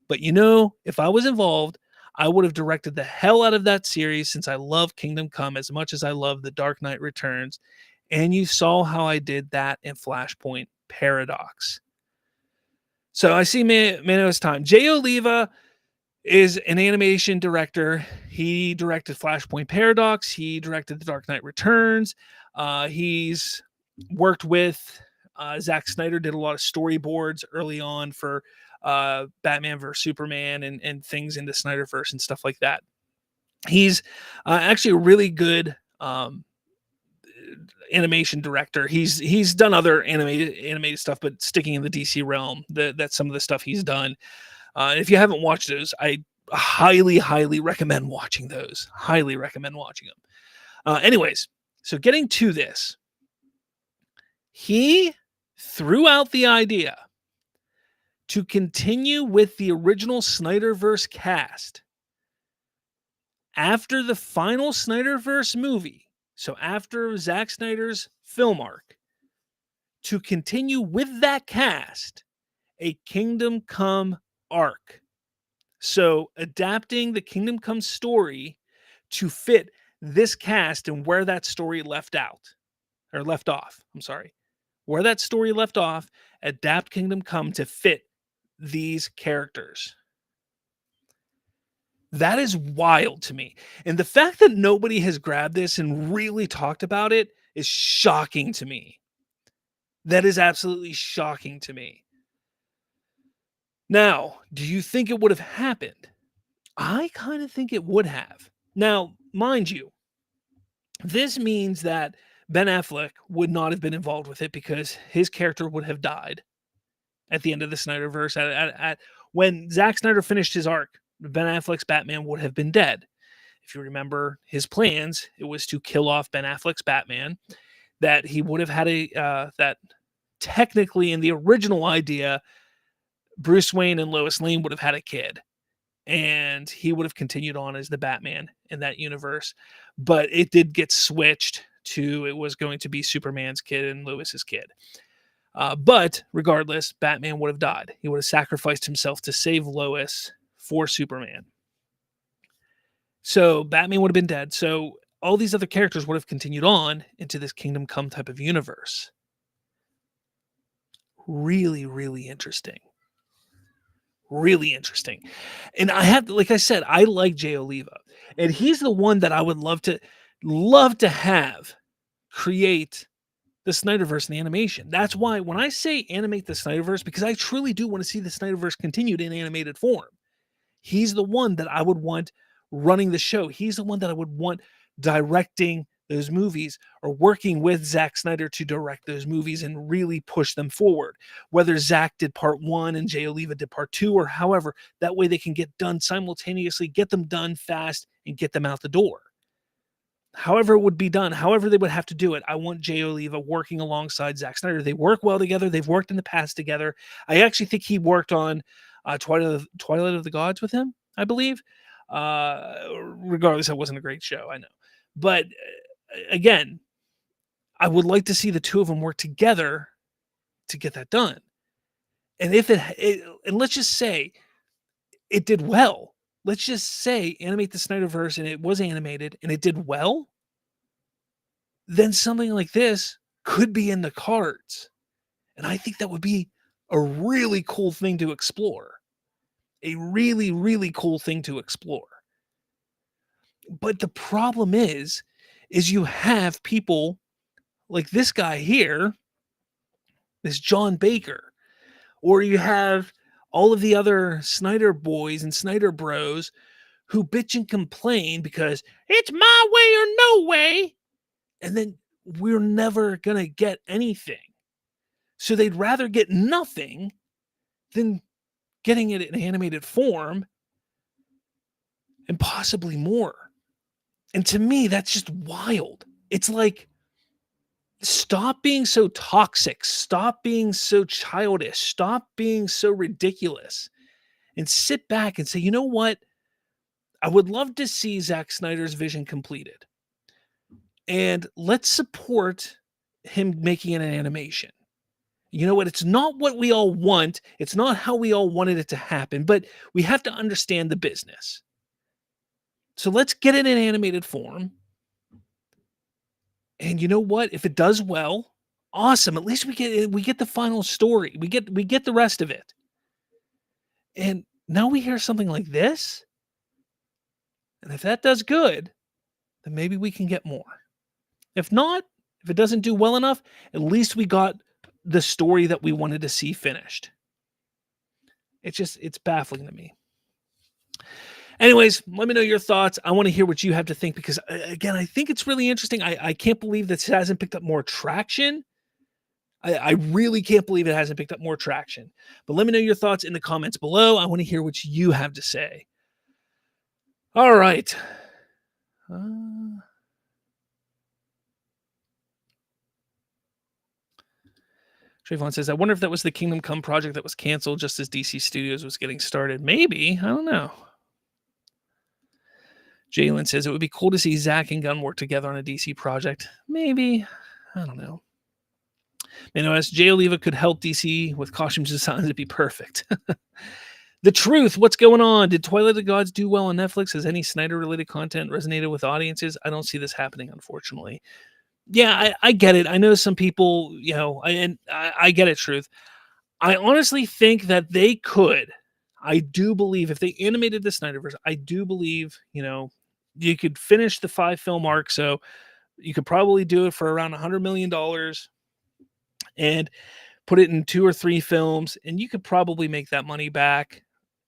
But if I was involved, I would have directed the hell out of that series since I love Kingdom Come as much as I love The Dark Knight Returns. And you saw how I did that in Flashpoint Paradox. So I see Mano's time. Jay Oliva is an animation director. He directed Flashpoint Paradox. He directed The Dark Knight Returns. He's worked with Zack Snyder, did a lot of storyboards early on for Batman vs. Superman and things in the Snyderverse and stuff like that. He's actually a really good animation director. He's done other animated stuff, but sticking in the DC realm, that's some of the stuff he's done. If you haven't watched those, I highly recommend watching those. Highly recommend watching them. Anyways, so getting to this, he threw out the idea to continue with the original Snyderverse cast after the final Snyderverse movie. So after Zack Snyder's film arc, to continue with that cast, a Kingdom Come arc. So adapting the Kingdom Come story to fit this cast and where that story left off. Where that story left off, adapt Kingdom Come to fit these characters. That is wild to me. And the fact that nobody has grabbed this and really talked about it is shocking to me. That is absolutely shocking to me. Now, do you think it would have happened? I kind of think it would have. Now, mind you, this means that Ben Affleck would not have been involved with it because his character would have died at the end of the Snyderverse. When Zack Snyder finished his arc, Ben Affleck's Batman would have been dead. If you remember his plans, it was to kill off Ben Affleck's Batman, that he would have had that technically in the original idea, Bruce Wayne and Lois Lane would have had a kid, and he would have continued on as the Batman in that universe. But it did get switched to, it was going to be Superman's kid and Lois's kid. But regardless, Batman would have died. He would have sacrificed himself to save Lois for Superman. So Batman would have been dead. So all these other characters would have continued on into this Kingdom Come type of universe. Really, really interesting. Really interesting. And like I said, I like Jay Oliva. And he's the one that I would love to have create the Snyderverse in the animation. That's why when I say animate the Snyderverse, because I truly do want to see the Snyderverse continued in animated form. He's the one that I would want running the show. He's the one that I would want directing those movies or working with Zack Snyder to direct those movies and really push them forward. Whether Zack did part 1 and Jay Oliva did part 2 or however, that way they can get done simultaneously, get them done fast and get them out the door. However it would be done, however they would have to do it, I want Jay Oliva working alongside Zack Snyder. They work well together. They've worked in the past together. I actually think he worked on Twilight of the Gods with him, I believe. Regardless, that wasn't a great show, I know. But again, I would like to see the two of them work together to get that done. And if and let's just say it did well. Let's just say animate the Snyderverse and it was animated and it did well. Then something like this could be in the cards. And I think that would be a really cool thing to explore. A really, really cool thing to explore. But the problem is you have people like this guy here, this John Baker, or you have all of the other Snyder boys and Snyder bros who bitch and complain because it's my way or no way. And then we're never going to get anything. So they'd rather get nothing than getting it in animated form and possibly more. And to me, that's just wild. It's like, stop being so toxic. Stop being so childish. Stop being so ridiculous. And sit back and say, you know what? I would love to see Zack Snyder's vision completed. And let's support him making an animation. You know what? It's not what we all want. It's not how we all wanted it to happen, but we have to understand the business. So let's get it in animated form. And you know what? If it does well, awesome. At least we get the final story. We get the rest of it. And now we hear something like this. And if that does good, then maybe we can get more. If not, if it doesn't do well enough, at least we got the story that we wanted to see finished. It's baffling to me. Anyways, let me know your thoughts. I want to hear what you have to think because, again, I think it's really interesting. I can't believe this hasn't picked up more traction. I really can't believe it hasn't picked up more traction. But let me know your thoughts in the comments below. I want to hear what you have to say. All right. Trayvon says, I wonder if that was the Kingdom Come project that was canceled just as DC Studios was getting started. Maybe. I don't know. Jalen says, it would be cool to see Zach and Gunn work together on a DC project. Maybe. I don't know. Manoas, Jay Oliva could help DC with costumes designs. It'd be perfect. The Truth, what's going on? Did Twilight of the Gods do well on Netflix? Has any Snyder-related content resonated with audiences? I don't see this happening, unfortunately. Yeah, I get it. I know some people, I get it, Truth. I honestly think that they could. I do believe if they animated the Snyderverse, I do believe, you could finish the 5-film arc. So you could probably do it for around $100 million and put it in 2 or 3 films. And you could probably make that money back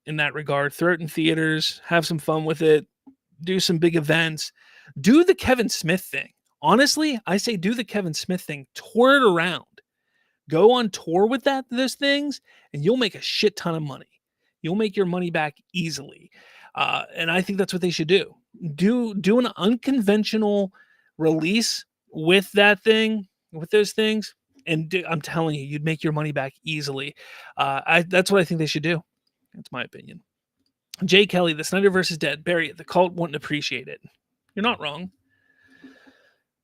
in that regard. Throw it in theaters, have some fun with it, do some big events, do the Kevin Smith thing. Honestly, I say do the Kevin Smith thing, tour it around, go on tour with those things, and you'll make a shit ton of money. You'll make your money back easily. And I think that's what they should do. Do an unconventional release with that thing, with those things. And I'm telling you, you'd make your money back easily. That's what I think they should do. That's my opinion. Jay Kelly, the Snyderverse is dead. Bury it. The cult wouldn't appreciate it. You're not wrong.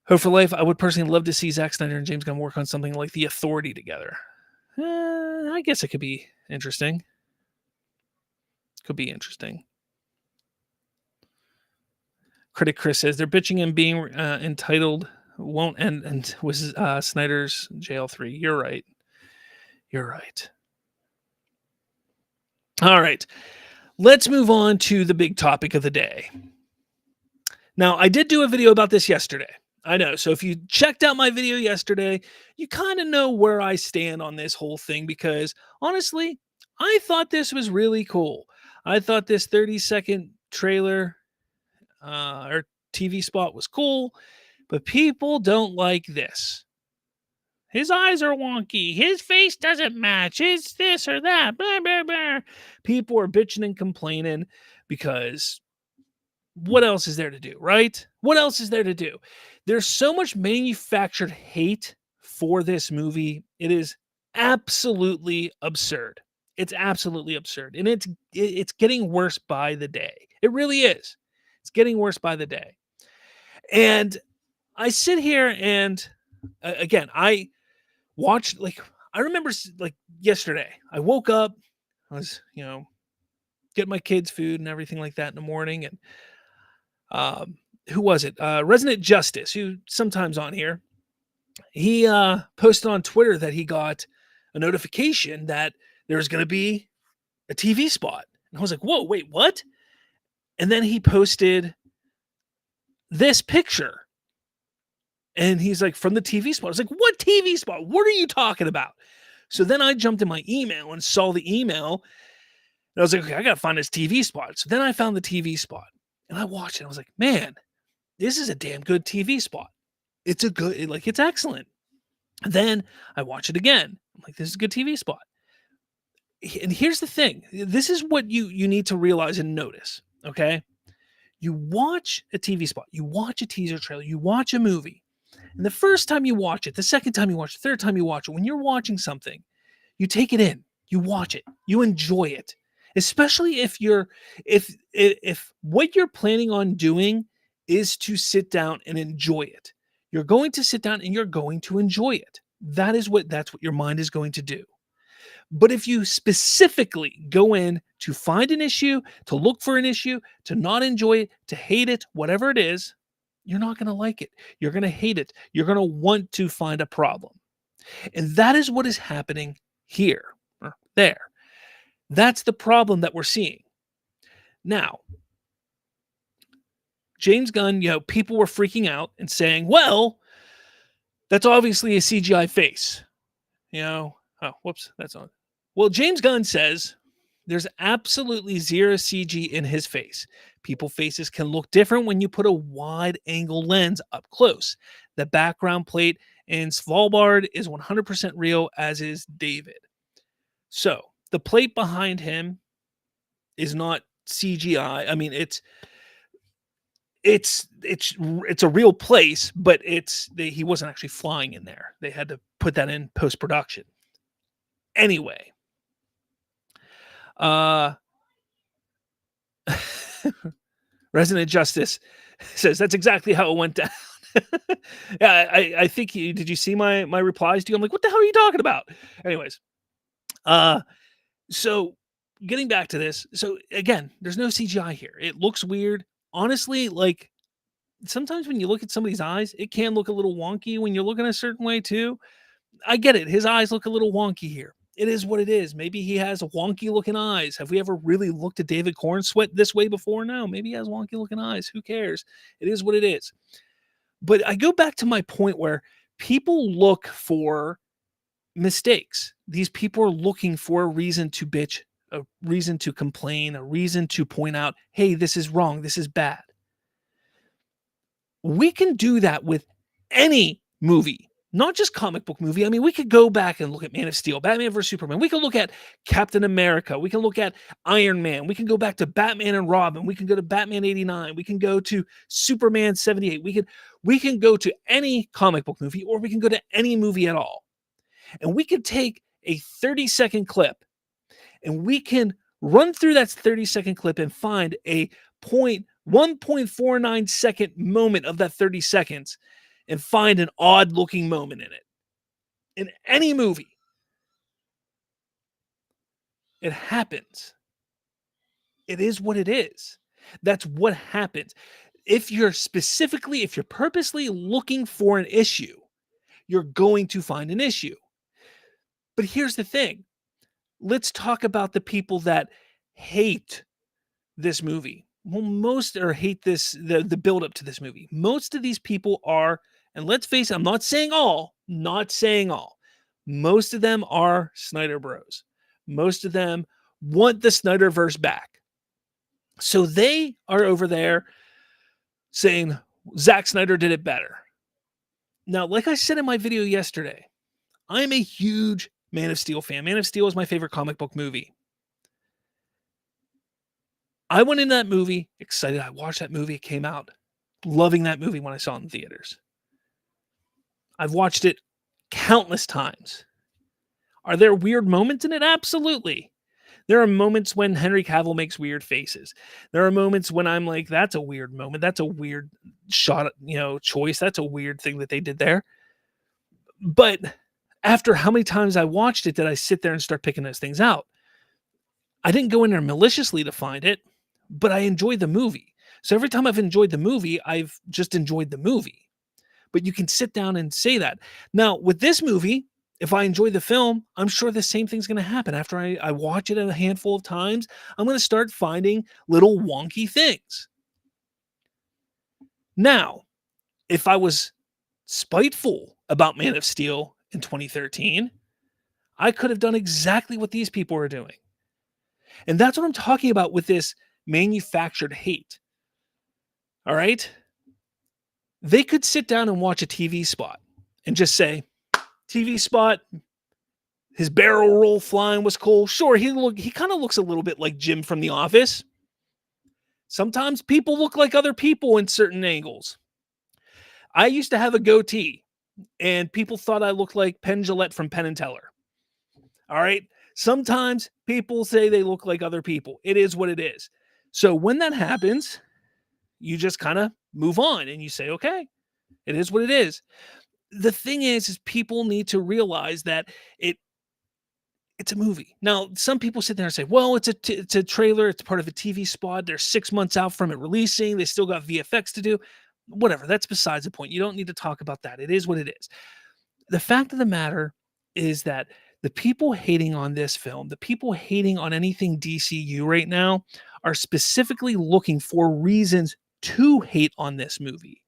Hope for Life, I would personally love to see Zack Snyder and James Gunn work on something like The Authority together. I guess it could be interesting. Could be interesting. Critic Chris says they're bitching and being entitled won't end and was Snyder's JL3. You're right. You're right. All right. Let's move on to the big topic of the day. Now, I did do a video about this yesterday. I know. So if you checked out my video yesterday, you kind of know where I stand on this whole thing because honestly, I thought this was really cool. I thought this 30-second trailer or TV spot was cool, but people don't like this. His eyes are wonky. His face doesn't match. It's this or that. Blah, blah, blah. People are bitching and complaining because what else is there to do, right? What else is there to do? There's so much manufactured hate for this movie. It is absolutely absurd. It's absolutely absurd. And it's getting worse by the day. It really is. It's getting worse by the day. And I sit here and again, I watched, I remember yesterday, I woke up, I was, getting my kids food and everything like that in the morning. And who was it? Resident Justice, who sometimes on here, he posted on Twitter that he got a notification that there's going to be a TV spot. And I was like, whoa, wait, what? And then he posted this picture. And he's like, from the TV spot. I was like, what TV spot? What are you talking about? So then I jumped in my email and saw the email. And I was like, okay, I got to find this TV spot. So then I found the TV spot and I watched it. I was like, man, this is a damn good TV spot. It's it's excellent. Then I watch it again. I'm like, this is a good TV spot. And here's the thing. This is what you need to realize and notice. Okay. You watch a TV spot, you watch a teaser trailer, you watch a movie. And the first time you watch it, the second time you watch it, the third time you watch it, when you're watching something, you take it in, you watch it, you enjoy it. Especially if what you're planning on doing is to sit down and enjoy it. You're going to sit down and you're going to enjoy it. That's what your mind is going to do. But if you specifically go in to find an issue, to look for an issue, to not enjoy it, to hate it, whatever it is, you're not going to like it. You're going to hate it. You're going to want to find a problem. And that is what is happening here or there. That's the problem that we're seeing. Now, James Gunn, people were freaking out and saying, well, that's obviously a CGI face. Oh, whoops, that's on. Well, James Gunn says there's absolutely zero CG in his face. People's faces can look different when you put a wide angle lens up close. The background plate in Svalbard is 100% real, as is David. So the plate behind him is not CGI. I mean, it's a real place, but he wasn't actually flying in there. They had to put that in post-production. Anyway, Resident Justice says that's exactly how it went down. Yeah, I think did you see my replies to you? I'm like, what the hell are you talking about? Anyways, so getting back to this. So again, there's no CGI here. It looks weird. Honestly, like sometimes when you look at somebody's eyes, it can look a little wonky when you're looking a certain way too. I get it. His eyes look a little wonky here. It is what it is. Maybe he has wonky looking eyes. Have we ever really looked at David Cornsweet this way before? No, maybe he has wonky looking eyes. Who cares? It is what it is. But I go back to my point where people look for mistakes. These people are looking for a reason to bitch, a reason to complain, a reason to point out, hey, this is wrong. This is bad. We can do that with any movie. Not just comic book movie. I mean, we could go back and look at Man of Steel, Batman vs. Superman. We can look at Captain America. We can look at Iron Man. We can go back to Batman and Robin. We can go to Batman 89. We can go to Superman 78. We can go to any comic book movie, or we can go to any movie at all. And we can take a 30-second clip and we can run through that 30-second clip and find a 1.49 second moment of that 30 seconds and find an odd looking moment in it. In any movie. It happens. It is what it is. That's what happens. If you're purposely looking for an issue, you're going to find an issue. But here's the thing. Let's talk about the people that hate this movie. Well, hate the build up to this movie. Most of these people are, and let's face it, I'm not saying all. Most of them are Snyder Bros. Most of them want the Snyderverse back. So they are over there saying Zack Snyder did it better. Now, like I said in my video yesterday, I'm a huge Man of Steel fan. Man of Steel is my favorite comic book movie. I went into that movie excited. I watched that movie. It came out. Loving that movie when I saw it in theaters. I've watched it countless times. Are there weird moments in it? Absolutely. There are moments when Henry Cavill makes weird faces. There are moments when I'm like, that's a weird moment. That's a weird shot, choice. That's a weird thing that they did there. But after how many times I watched it, did I sit there and start picking those things out? I didn't go in there maliciously to find it, but I enjoyed the movie. So every time I've enjoyed the movie, I've just enjoyed the movie. But you can sit down and say that. Now, with this movie, if I enjoy the film, I'm sure the same thing's going to happen. After I watch it a handful of times, I'm going to start finding little wonky things. Now, if I was spiteful about Man of Steel in 2013, I could have done exactly what these people are doing. And that's what I'm talking about with this manufactured hate. All right? They could sit down and watch a TV spot and just say, TV spot, his barrel roll flying was cool. Sure, he kind of looks a little bit like Jim from The Office. Sometimes people look like other people in certain angles. I used to have a goatee, and people thought I looked like Penn Jillette from Penn and Teller. All right? Sometimes people say they look like other people. It is what it is. So when that happens, you just kind of move on and you say, okay, it is what it is. The thing is people need to realize that it's a movie. Now, some people sit there and say, well, it's a trailer. It's part of a TV spot. They're 6 months out from it releasing. They still got VFX to do. Whatever. That's besides the point. You don't need to talk about that. It is what it is. The fact of the matter is that the people hating on this film, the people hating on anything DCU right now, are specifically looking for reasons to hate on this movie.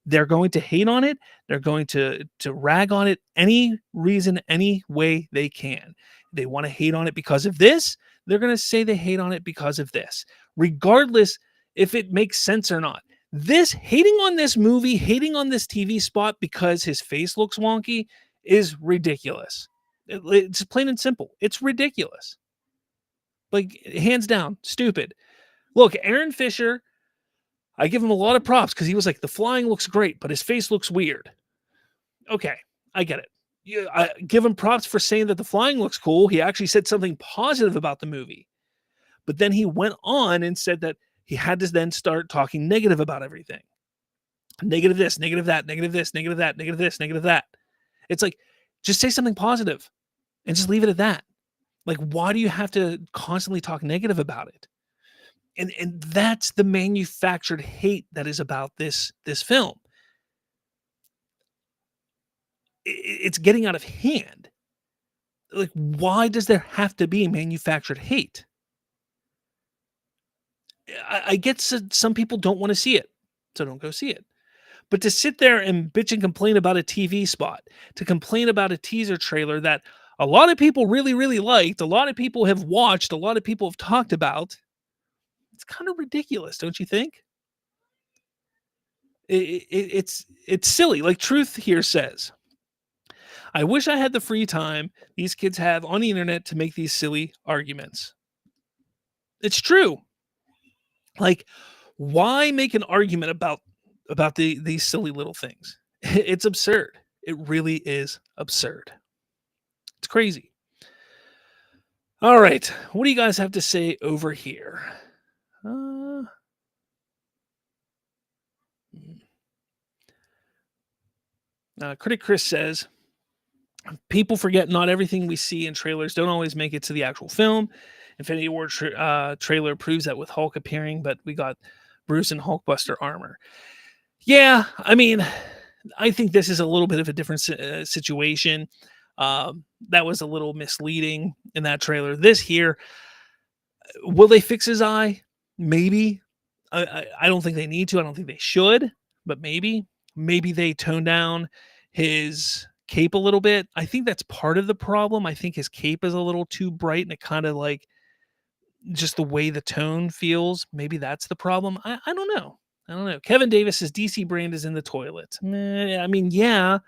They're going to hate on it. They're going to rag on it any reason, any way they can. They want to hate on it because of this. They're going to say they hate on it because of this, regardless if it makes sense or not. This hating on this movie, hating on this TV spot because his face looks wonky is ridiculous. It's plain and simple. It's ridiculous. Like, hands down, stupid. Look, Aaron Fisher, I give him a lot of props because he was like, the flying looks great, but his face looks weird. Okay, I get it. I give him props for saying that the flying looks cool. He actually said something positive about the movie. But then he went on and said that he had to then start talking negative about everything. Negative this, negative that, negative this, negative that, negative this, negative that. It's like, just say something positive and just leave it at that. Like, why do you have to constantly talk negative about it? And that's the manufactured hate that is about this film. It's getting out of hand. Like, why does there have to be manufactured hate? I get some people don't want to see it, so don't go see it. But to sit there and bitch and complain about a TV spot, to complain about a teaser trailer that a lot of people really, really liked, a lot of people have watched, a lot of people have talked about, it's kind of ridiculous, don't you think? It's silly. Like Truth here says, I wish I had the free time these kids have on the internet to make these silly arguments. It's true. Like, why make an argument about these silly little things? It's absurd. It really is absurd. It's crazy. All right. What do you guys have to say over here? Critic Chris says, people forget not everything we see in trailers don't always make it to the actual film. Infinity War trailer proves that with Hulk appearing, but we got Bruce and Hulkbuster armor. Yeah, I mean, I think this is a little bit of a different situation. That was a little misleading in that trailer. This here, will they fix his eye? Maybe. I don't think they need to. I don't think they should, but maybe. Maybe they tone down his cape a little bit. I think that's part of the problem. I think his cape is a little too bright and it kind of like just the way the tone feels. Maybe that's the problem. I don't know. I don't know. Kevin Davis says DC brand is in the toilet. I mean, yeah,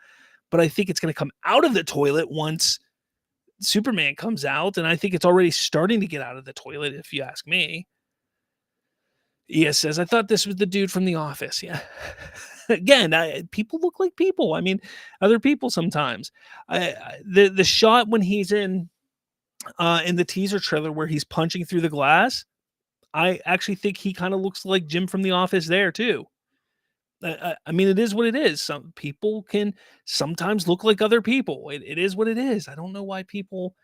but I think it's going to come out of the toilet once Superman comes out. And I think it's already starting to get out of the toilet, if you ask me. ES says, I thought this was the dude from The Office. Yeah. Again, people look like people. I mean, other people sometimes. The shot when he's in the teaser trailer where he's punching through the glass, I actually think he kind of looks like Jim from The Office there too. I mean, it is what it is. Some people can sometimes look like other people. It is what it is. I don't know why people...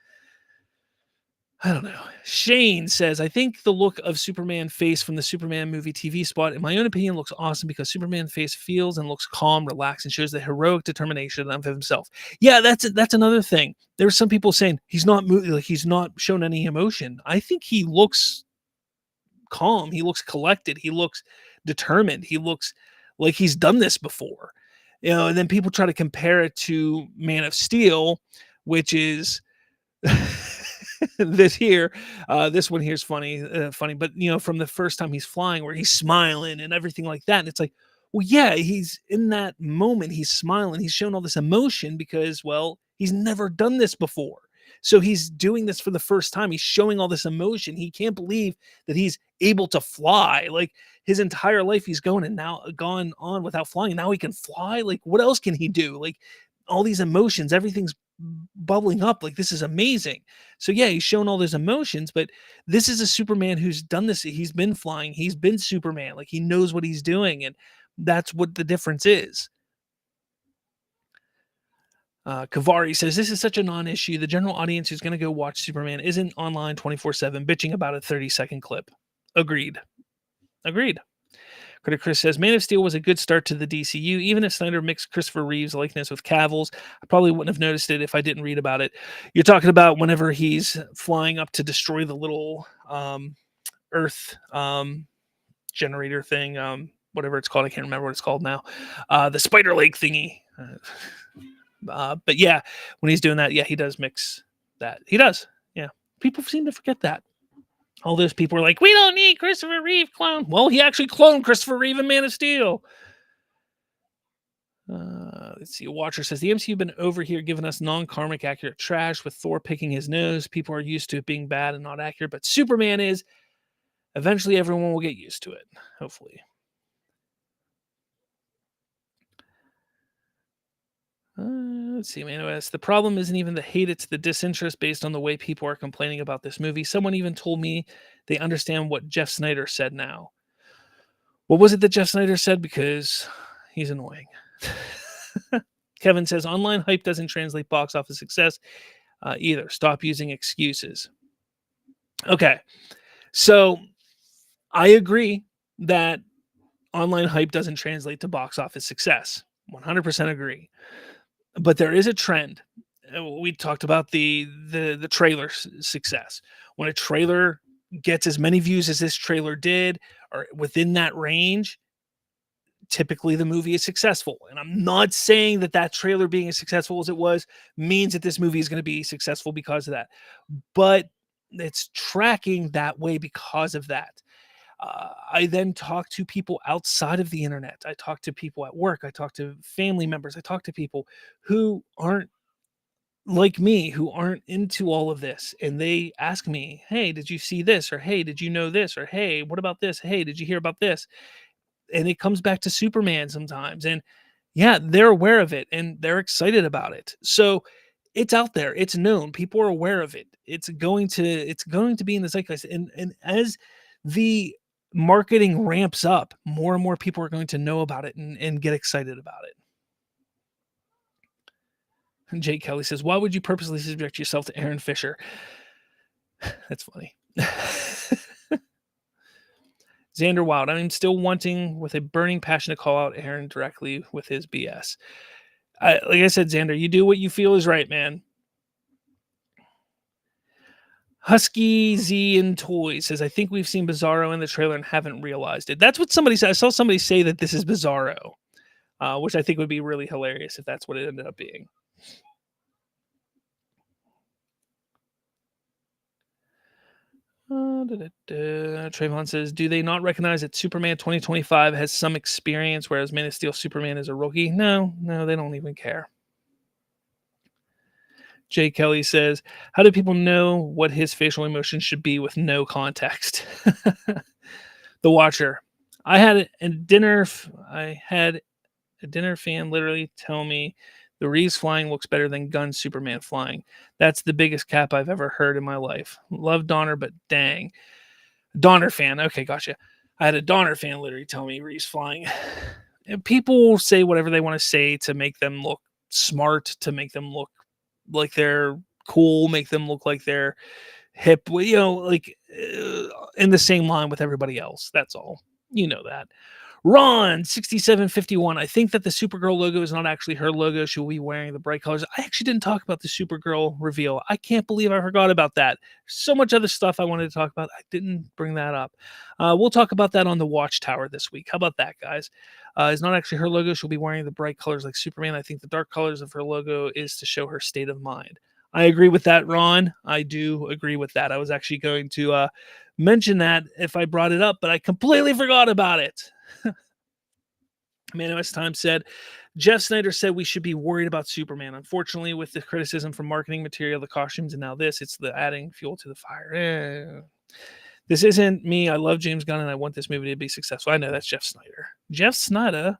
I don't know. Shane says, I think the look of Superman face from the Superman movie TV spot, in my own opinion, looks awesome because Superman face feels and looks calm, relaxed, and shows the heroic determination of himself. Yeah, that's another thing. There were some people saying he's not he's not shown any emotion. I think he looks calm. He looks collected. He looks determined. He looks like he's done this before. And then people try to compare it to Man of Steel, which is this here. This one here is funny, but from the first time he's flying, where he's smiling and everything like that, and it's like, well, yeah, he's in that moment, he's smiling, he's showing all this emotion because, well, he's never done this before. So he's doing this for the first time. He's showing all this emotion. He can't believe that he's able to fly. Like his entire life, he's gone on without flying. Now he can fly. Like what else can he do? Like all these emotions, everything's bubbling up. Like this is amazing. So yeah, he's shown all those emotions, but this is a Superman who's done this. He's been flying. He's been Superman. Like he knows what he's doing, and that's what the difference is. Kavari says, this is such a non-issue. The general audience who's going to go watch Superman isn't online 24/7 bitching about a 30-second clip. Agreed. Critic Chris says, Man of Steel was a good start to the DCU. Even if Snyder mixed Christopher Reeve's likeness with Cavill's, I probably wouldn't have noticed it if I didn't read about it. You're talking about whenever he's flying up to destroy the little Earth generator thing, whatever it's called. I can't remember what it's called now. The Spider Lake thingy. But yeah, when he's doing that, yeah, he does mix that. He does. Yeah. People seem to forget that. All those people are like, we don't need Christopher Reeve clone. Well, he actually cloned Christopher Reeve in Man of Steel. Let's see. A watcher says, the MCU been over here giving us non-karmic accurate trash with Thor picking his nose. People are used to it being bad and not accurate, but Superman is. Eventually, everyone will get used to it. Hopefully. Let's see, man. The problem isn't even the hate, it's the disinterest based on the way people are complaining about this movie. Someone even told me they understand what Jeff Snyder said now. What was it that Jeff Snyder said? Because he's annoying. Kevin says, online hype doesn't translate box office success either. Stop using excuses. Okay. So I agree that online hype doesn't translate to box office success. 100% agree. But there is a trend. We talked about the trailer success. When a trailer gets as many views as this trailer did, or within that range, typically the movie is successful. And I'm not saying that trailer being as successful as it was means that this movie is going to be successful because of that. But it's tracking that way because of that. I then talk to people outside of the internet. I talk to people at work. I talk to family members. I talk to people who aren't like me, who aren't into all of this. And they ask me, hey, did you see this? Or, hey, did you know this? Or, hey, what about this? Hey, did you hear about this? And it comes back to Superman sometimes. And yeah, they're aware of it and they're excited about it. So it's out there. It's known. People are aware of it. It's going to be in the zeitgeist. And as the marketing ramps up, more and more people are going to know about it and get excited about it. And Jake Kelly says, why would you purposely subject yourself to Aaron Fisher? That's funny. Xander Wild, I'm still wanting with a burning passion to call out Aaron directly with his BS. Like I said, Xander, you do what you feel is right, man. Husky Z and Toys says, I think we've seen Bizarro in the trailer and haven't realized it. That's what somebody said. I saw somebody say that this is Bizarro, which I think would be really hilarious if that's what it ended up being. Trayvon says, do they not recognize that Superman 2025 has some experience, whereas Man of Steel Superman is a rookie? No, they don't even care. Jay Kelly says, how do people know what his facial emotions should be with no context? The Watcher. I had a dinner fan literally tell me the Reeves flying looks better than Gunn Superman flying. That's the biggest cap I've ever heard in my life. Love Donner, but dang. Donner fan. Okay, gotcha. I had a Donner fan literally tell me Reeves flying. And people say whatever they want to say to make them look smart, to make them look like they're cool, make them look like they're hip, like in the same line with everybody else. That's all. You know that. Ron 6751. I think that the Supergirl logo is not actually her logo. She will be wearing the bright colors. I actually didn't talk about the Supergirl reveal. I can't believe I forgot about that. So much other stuff I wanted to talk about. I didn't bring that up. We'll talk about that on the Watchtower this week. How about that, guys? It's not actually her logo. She'll be wearing the bright colors like Superman. I think the dark colors of her logo is to show her state of mind. I agree with that, Ron. I do agree with that. I was actually going to mention that if I brought it up, but I completely forgot about it. Man, Time said, Jeff Snyder said we should be worried about Superman. Unfortunately, with the criticism from marketing material, the costumes, and now this, it's the adding fuel to the fire. This isn't me. I love James Gunn, and I want this movie to be successful. I know that's Jeff Snyder. Jeff Snyder.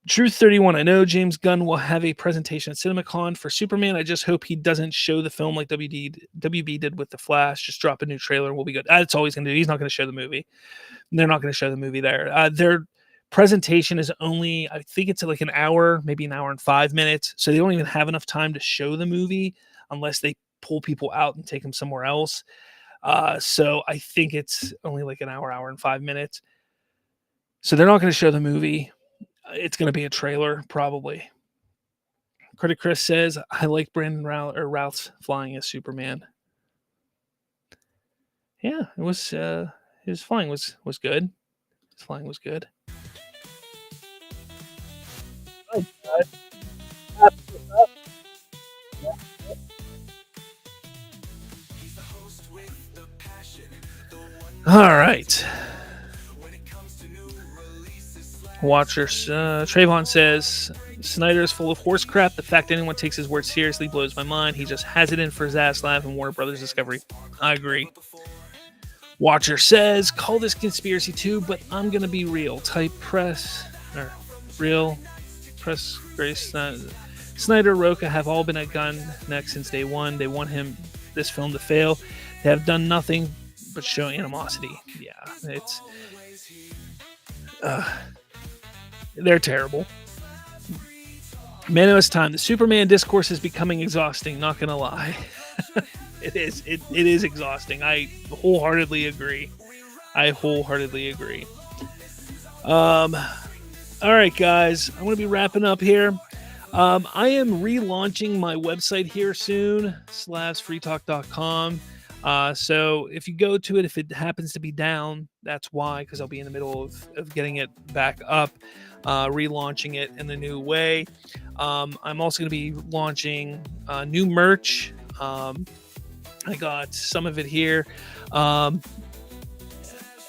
Truth 31. I know James Gunn will have a presentation at CinemaCon for Superman. I just hope he doesn't show the film like WB did with The Flash. Just drop a new trailer and we'll be good. That's all he's going to do. He's not going to show the movie. They're not going to show the movie there. Their presentation is only, I think it's like an hour, maybe an hour and 5 minutes. So they don't even have enough time to show the movie unless they pull people out and take them somewhere else. So I think it's only like an hour and 5 minutes. So they're not going to show the movie. It's going to be a trailer, probably. Critic Chris says, I like Brandon Routh's flying as Superman. Yeah, it was his flying was good. His flying was good. All right. Watchers, Trayvon says, Snyder is full of horse crap. The fact anyone takes his word seriously blows my mind. He just has it in for Zaslav and Warner Brothers Discovery. I agree. Watcher says, call this conspiracy too, but I'm going to be real. Type press, or real press Grace. Snyder, Roca have all been at Gunn next since day one. They want this film to fail. They have done nothing but show animosity. Yeah, it's... they're terrible. Man, it's time. The Superman discourse is becoming exhausting. Not gonna lie, it is. It is exhausting. I wholeheartedly agree. All right, guys. I'm gonna be wrapping up here. I am relaunching my website here soon. slavsfreetalk.com. So if you go to it, if it happens to be down, that's why, because I'll be in the middle of getting it back up, relaunching it in the new way. I'm also going to be launching new merch. I got some of it here.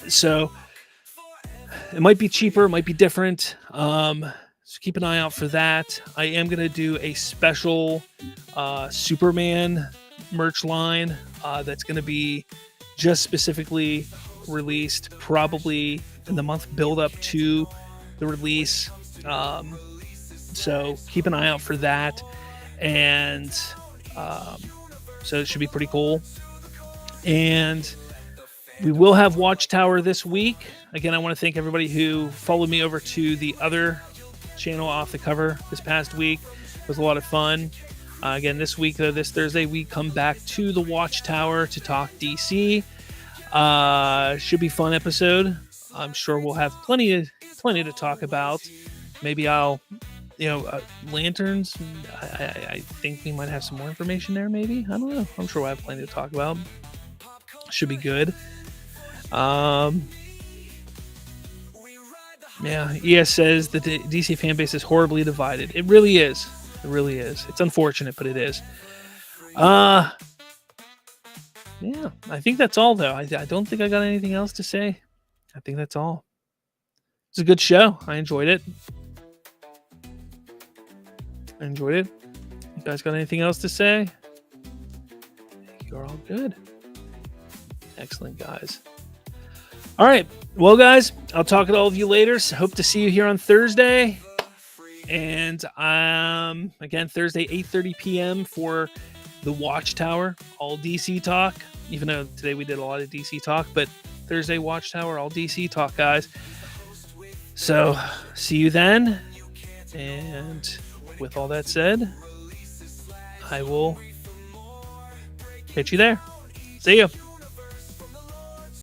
So it might be cheaper, it might be different. So keep an eye out for that. I am going to do a special Superman merch line that's going to be just specifically released probably in the month build up to the release. So keep an eye out for that. And so it should be pretty cool. And we will have Watchtower this week. Again, I want to thank everybody who followed me over to the other channel, Off the Cover, this past week. It was a lot of fun. Again, this week, this Thursday, we come back to the Watchtower to talk DC. Should be a fun episode. I'm sure we'll have plenty to talk about. Maybe I'll, lanterns. I think we might have some more information there. Maybe, I don't know. I'm sure we'll have plenty to talk about. Should be good. Yeah, ES says that the DC fan base is horribly divided. It really is. It really is. It's unfortunate, but it is. Yeah, I think that's all, though. I don't think I got anything else to say. I think that's all. It's a good show. I enjoyed it. You guys got anything else to say? I think you're all good. Excellent, guys. All right. Well, guys, I'll talk to all of you later. So hope to see you here on Thursday. And again, Thursday, 8:30 p.m. for the Watchtower, all DC talk. Even though today we did a lot of DC talk, but Thursday Watchtower, all DC talk, guys. So see you then. And with all that said, I will catch you there. See you.